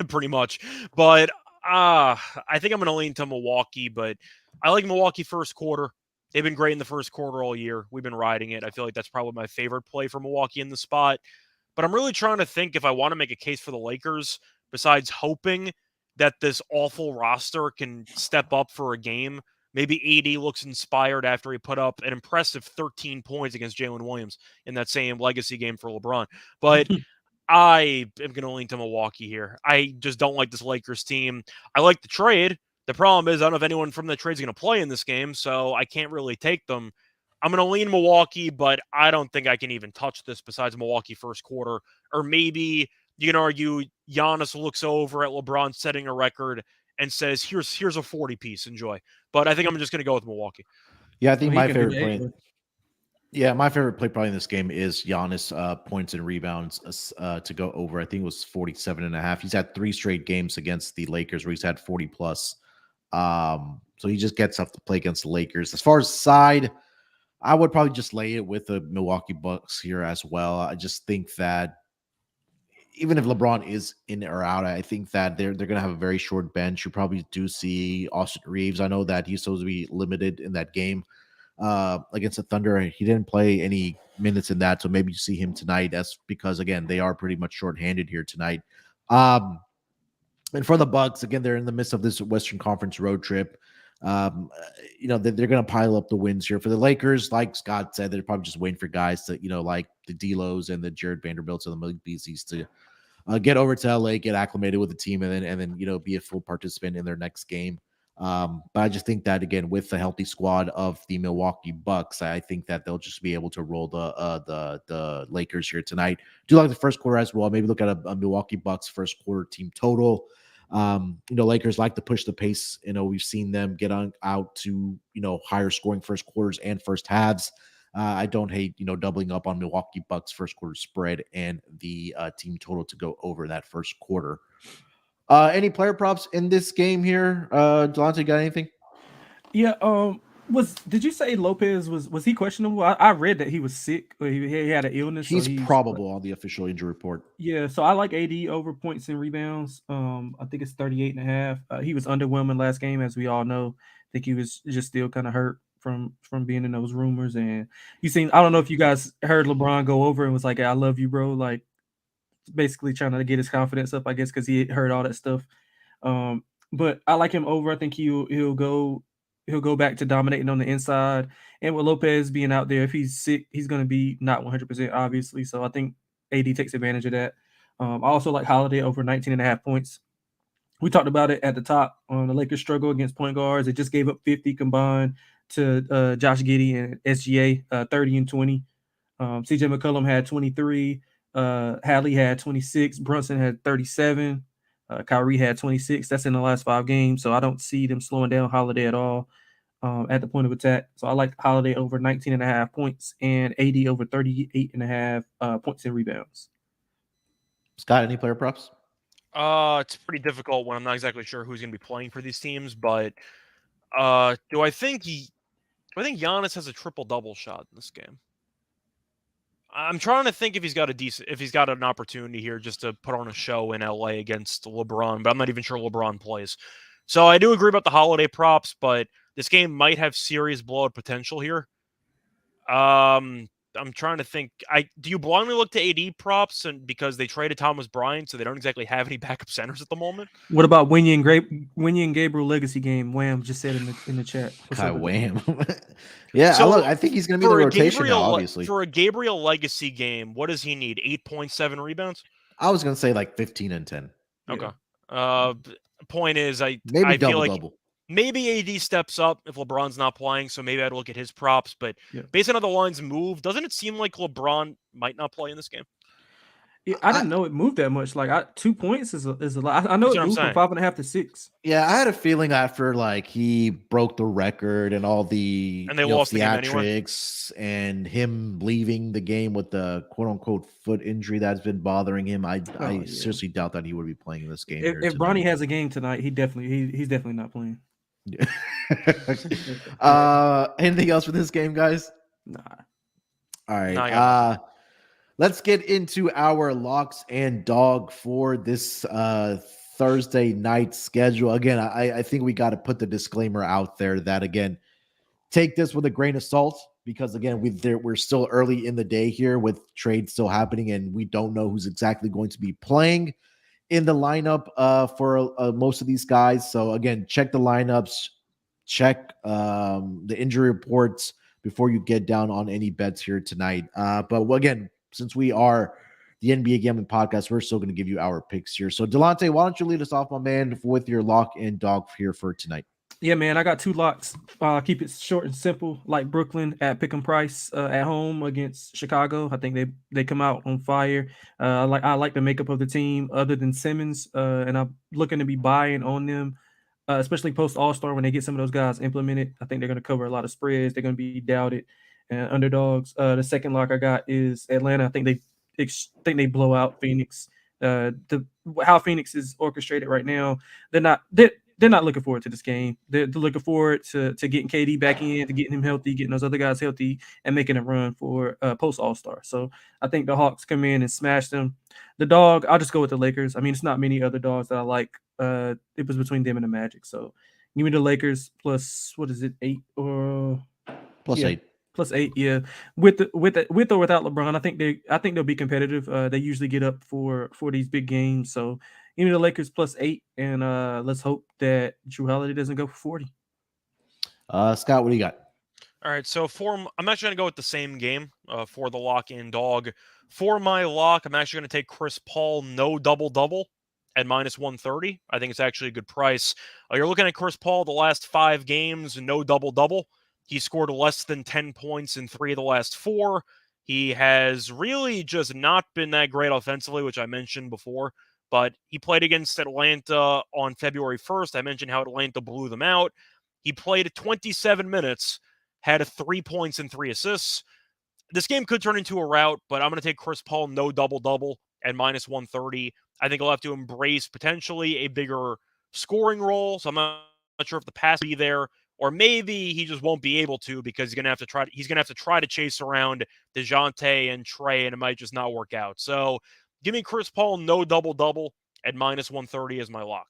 pretty much. But I think I'm going to lean to Milwaukee, but I like Milwaukee first quarter. They've been great in the first quarter all year. We've been riding it. I feel like that's probably my favorite play for Milwaukee in the spot. But I'm really trying to think if I want to make a case for the Lakers, besides hoping that this awful roster can step up for a game. Maybe AD looks inspired after he put up an impressive 13 points against Jalen Williams in that same legacy game for LeBron. But I am going to lean to Milwaukee here. I just don't like this Lakers team. I like the trade. The problem is I don't know if anyone from the trade is going to play in this game, so I can't really take them. I'm going to lean Milwaukee, but I don't think I can even touch this besides Milwaukee first quarter. Or maybe you can argue Giannis looks over at LeBron setting a record and says, here's a 40 piece, enjoy. But I think I'm just going to go with Milwaukee. Yeah, I think my favorite play. Yeah, my favorite play probably in this game is Giannis points and rebounds to go over. I think it was 47.5. He's had 3 straight games against the Lakers where he's had 40 plus. So he just gets up to play against the Lakers. As far as side, I would probably just lay it with the Milwaukee Bucks here as well. I just think that even if LeBron is in or out, I think that they're going to have a very short bench. You probably do see Austin Reeves. I know that he's supposed to be limited in that game against the Thunder. He didn't play any minutes in that, so maybe you see him tonight. That's because, again, they are pretty much shorthanded here tonight. And for the Bucks, again, they're in the midst of this Western Conference road trip. They're going to pile up the wins here. For the Lakers, like Scott said, they're probably just waiting for guys to, like the D'Los and the Jared Vanderbilts and the Malik Beasleys to get over to LA, get acclimated with the team, and then be a full participant in their next game. But I just think that, again, with the healthy squad of the Milwaukee Bucks, I think that they'll just be able to roll the Lakers here tonight. Do like the first quarter as well. Maybe look at a Milwaukee Bucks first quarter team total. Lakers like to push the pace. We've seen them get out to, higher scoring first quarters and first halves. I don't hate, doubling up on Milwaukee Bucks first quarter spread and the team total to go over that first quarter. Any player props in this game here? Delonte, got anything? Yeah. Did you say Lopez was he questionable? I read that he was sick or he had an illness. He's probable on the official injury report. Yeah, so I like AD over points and rebounds. I think it's 38.5. He was underwhelming last game, as we all know. I think he was just still kind of hurt from being in those rumors. And I don't know if you guys heard LeBron go over and was like, "I love you, bro." Like basically trying to get his confidence up, I guess, because he heard all that stuff. But I like him over. I think he'll go back to dominating on the inside. And with Lopez being out there, if he's sick, he's going to be not 100%, obviously. So I think AD takes advantage of that. I also like Holiday over 19.5 points. We talked about it at the top. The Lakers struggle against point guards. They just gave up 50 combined to Josh Giddey and SGA, 30 and 20. CJ McCollum had 23. Hadley had 26. Brunson had 37. Kyrie had 26. That's in the last 5 games. So I don't see them slowing down Holiday at all. at the point of attack. So I like Holiday over 19.5 points and AD over 38.5 points and rebounds. Scott, any player props? It's pretty difficult when I'm not exactly sure who's going to be playing for these teams, but do I think Giannis has a triple-double shot in this game? I'm trying to think if he's got an opportunity here just to put on a show in LA against LeBron, but I'm not even sure LeBron plays. So I do agree about the Holiday props, but this game might have serious blowout potential here. I'm trying to think. Do you blindly look to AD props and because they traded Thomas Bryant, so they don't exactly have any backup centers at the moment? What about Winnie and Gabriel legacy game? Wham just said in the chat. What's up with Wham. Yeah, So, I think he's going to be in the rotation now, obviously. For a Gabriel legacy game, what does he need? 8.7 rebounds? I was going to say like 15 and 10. Okay. Yeah. Point is, I feel like double. Maybe AD steps up if LeBron's not playing, so maybe I'd look at his props. But based on how the lines move, doesn't it seem like LeBron might not play in this game? Yeah, I didn't know it moved that much. Like 2 points is a lot. I know it moved from 5.5 to 6. Yeah, I had a feeling after like he broke the record and all the and they lost theatrics and him leaving the game with the quote unquote foot injury that's been bothering him. I seriously doubt that he would be playing in this game. If Bronny has a game tonight, he's definitely not playing. Anything else for this game, guys? Nah. All right. Let's get into our locks and dog for this Thursday night schedule. Again, I think we got to put the disclaimer out there that, again, take this with a grain of salt because, again, we're still early in the day here with trades still happening, and we don't know who's exactly going to be playing in the lineup for most of these guys. So, again, check the lineups, check the injury reports before you get down on any bets here tonight. But, again, since we are the NBA Gambling Podcast, we're still going to give you our picks here. So, Delonte, why don't you lead us off, my man, with your lock and dog here for tonight? Yeah, man, I got 2 locks. Keep it short and simple, like Brooklyn at pick 'em price at home against Chicago. I think they come out on fire. I like the makeup of the team other than Simmons, and I'm looking to be buying on them, especially post All-Star when they get some of those guys implemented. I think they're going to cover a lot of spreads. They're going to be doubted and underdogs. The second lock I got is Atlanta. I think they blow out Phoenix. How Phoenix is orchestrated right now, they're not looking forward to this game. They're looking forward to getting KD back in, to getting him healthy, getting those other guys healthy, and making a run for post All-Star. So I think the Hawks come in and smash them. The dog, I'll just go with the Lakers. I mean, it's not many other dogs that I like. It was between them and the Magic. So give me the Lakers plus, what is it, 8 or plus 8. Plus 8, yeah. With or without LeBron, I think they'll be competitive. They usually get up for these big games. So give me the Lakers plus 8, and let's hope that Jrue Holiday doesn't go for 40. Scott, what do you got? All right, so I'm actually going to go with the same game for the lock and dog. For my lock, I'm actually going to take Chris Paul no double-double at minus 130. I think it's actually a good price. You're looking at Chris Paul the last 5 games, no double-double. He scored less than 10 points in 3 of the last 4. He has really just not been that great offensively, which I mentioned before. But he played against Atlanta on February 1st. I mentioned how Atlanta blew them out. He played 27 minutes, had 3 points and 3 assists. This game could turn into a rout, but I'm going to take Chris Paul no double-double at minus 130. I think he'll have to embrace potentially a bigger scoring role. So I'm not sure if the pass will be there. Or maybe he just won't be able to because he's going to have to try to chase around DeJounte and Trey, and it might just not work out. So give me Chris Paul no double-double at minus 130 as my lock.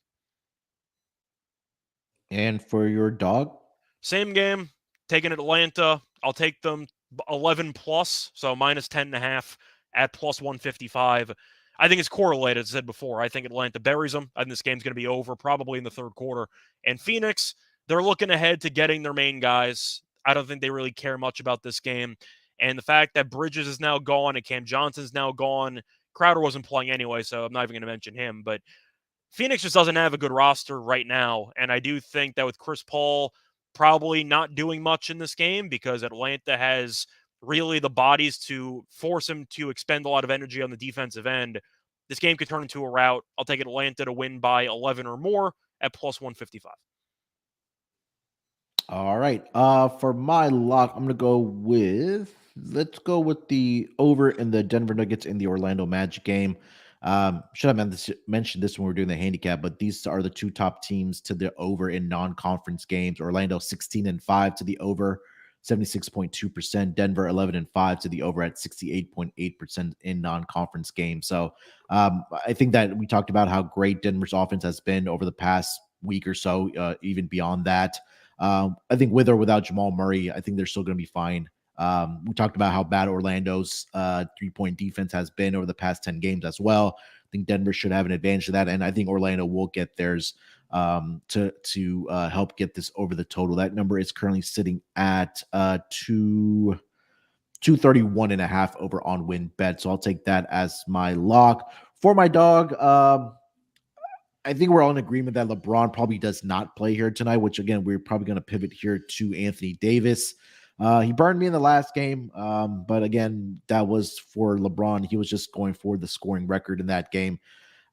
And for your dog? Same game, taking Atlanta. I'll take them 11 plus, so minus 10.5 at plus 155. I think it's correlated, as I said before. I think Atlanta buries them. I think this game's going to be over probably in the third quarter. And Phoenix, they're looking ahead to getting their main guys. I don't think they really care much about this game. And the fact that Bridges is now gone and Cam Johnson's now gone, Crowder wasn't playing anyway, so I'm not even going to mention him. But Phoenix just doesn't have a good roster right now. And I do think that with Chris Paul probably not doing much in this game because Atlanta has really the bodies to force him to expend a lot of energy on the defensive end, this game could turn into a rout. I'll take Atlanta to win by 11 or more at plus 155. All right. For my lock, I'm gonna go with let's go with the over in the Denver Nuggets in the Orlando Magic game. Should have mentioned this when we were doing the handicap, but these are the two top teams to the over in non-conference games. Orlando 16-5 to the over, 76.2%. Denver 11-5 to the over at 68.8% in non-conference games. So I think that we talked about how great Denver's offense has been over the past week or so, even beyond that. I think with or without Jamal Murray, I think they're still going to be fine. We talked about how bad Orlando's 3-point defense has been over the past 10 games as well. I think Denver should have an advantage of that, and I think Orlando will get theirs to help get this over the total. That number is currently sitting at 231.5 over on win bet. So I'll take that as my lock. For my dog, I think we're all in agreement that LeBron probably does not play here tonight, which again, we're probably going to pivot here to Anthony Davis. He burned me in the last game, but again, that was for LeBron. He was just going for the scoring record in that game.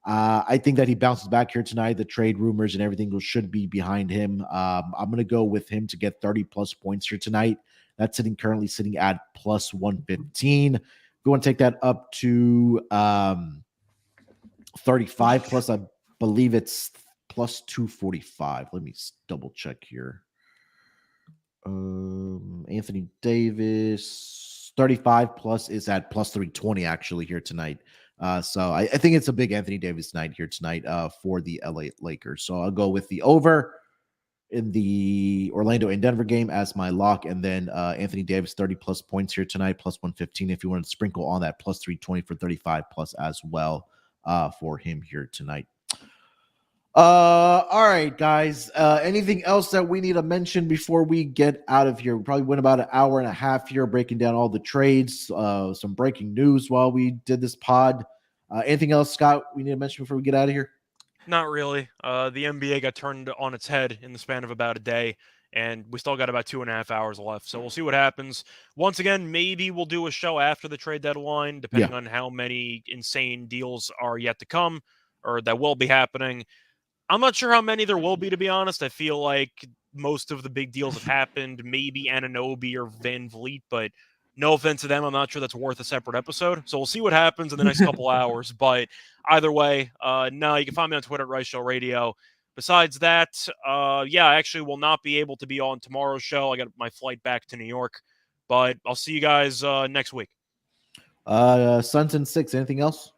I think that he bounces back here tonight. The trade rumors and everything should be behind him. I'm going to go with him to get 30 plus points here tonight. That's currently sitting at plus 115. If you want to take that up to 35 plus, I believe it's plus 245. Let me double check here. Anthony Davis 35 plus is at plus 320 actually here tonight. So I think it's a big Anthony Davis night here tonight for the LA Lakers. So I'll go with the over in the Orlando and Denver game as my lock, and then Anthony Davis 30 plus points here tonight, plus 115 if you want to sprinkle on that plus 320 for 35 plus as well for him here tonight. All right, guys. Anything else that we need to mention before we get out of here? We probably went about an hour and a half here breaking down all the trades, some breaking news while we did this pod. Anything else, Scott, we need to mention before we get out of here? Not really. The NBA got turned on its head in the span of about a day, and we still got about 2.5 hours left. So we'll see what happens. Once again, maybe we'll do a show after the trade deadline, depending on how many insane deals are yet to come or that will be happening. I'm not sure how many there will be, to be honest. I feel like most of the big deals have happened. Maybe Anunoby or Van Vliet, but no offense to them, I'm not sure that's worth a separate episode. So we'll see what happens in the next couple hours. But either way, no, you can find me on Twitter at Reichel Radio. Besides that, I actually will not be able to be on tomorrow's show. I got my flight back to New York. But I'll see you guys next week. Suns and 6. Anything else?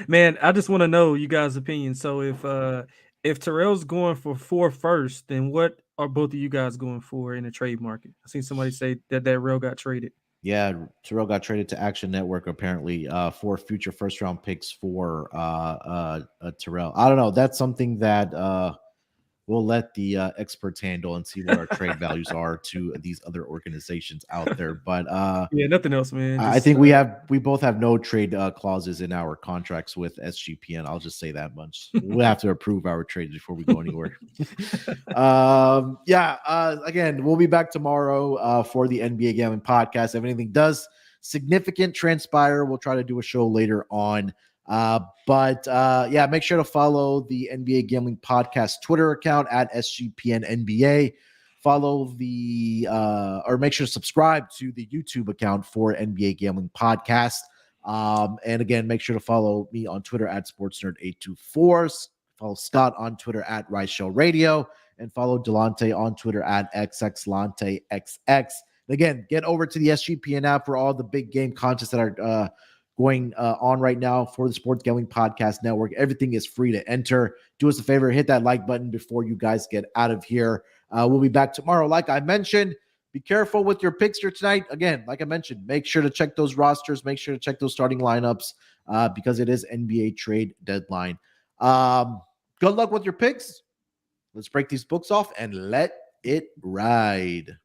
Man, I just want to know you guys' opinion. So if Terrell's going for 4 first, then what are both of you guys going for in the trade market? I seen somebody say that Rail got traded. Yeah, Terrell got traded to Action Network apparently for future first round picks for Terrell. I don't know. That's something that we'll let the experts handle and see what our trade values are to these other organizations out there. But yeah, nothing else, man. I think we both have no trade clauses in our contracts with SGPN. I'll just say that much. We'll have to approve our trades before we go anywhere. Again, we'll be back tomorrow for the NBA Gambling Podcast. If anything does significant transpire, we'll try to do a show later on. Make sure to follow the NBA Gambling Podcast Twitter account at SGPN NBA. Follow or make sure to subscribe to the YouTube account for NBA Gambling Podcast. And again, make sure to follow me on Twitter at SportsNerd824. Follow Scott on Twitter at Reichel Radio, and follow Delonte on Twitter at XXLanteXX. Again, get over to the SGPN app for all the big game contests that are going on right now for the Sports Gambling Podcast Network. Everything is free to enter. Do us a favor, hit that like button before you guys get out of here. We'll be back tomorrow. Like I mentioned, be careful with your picks here tonight. Again, like I mentioned, make sure to check those rosters. Make sure to check those starting lineups because it is NBA trade deadline. Good luck with your picks. Let's break these books off and let it ride.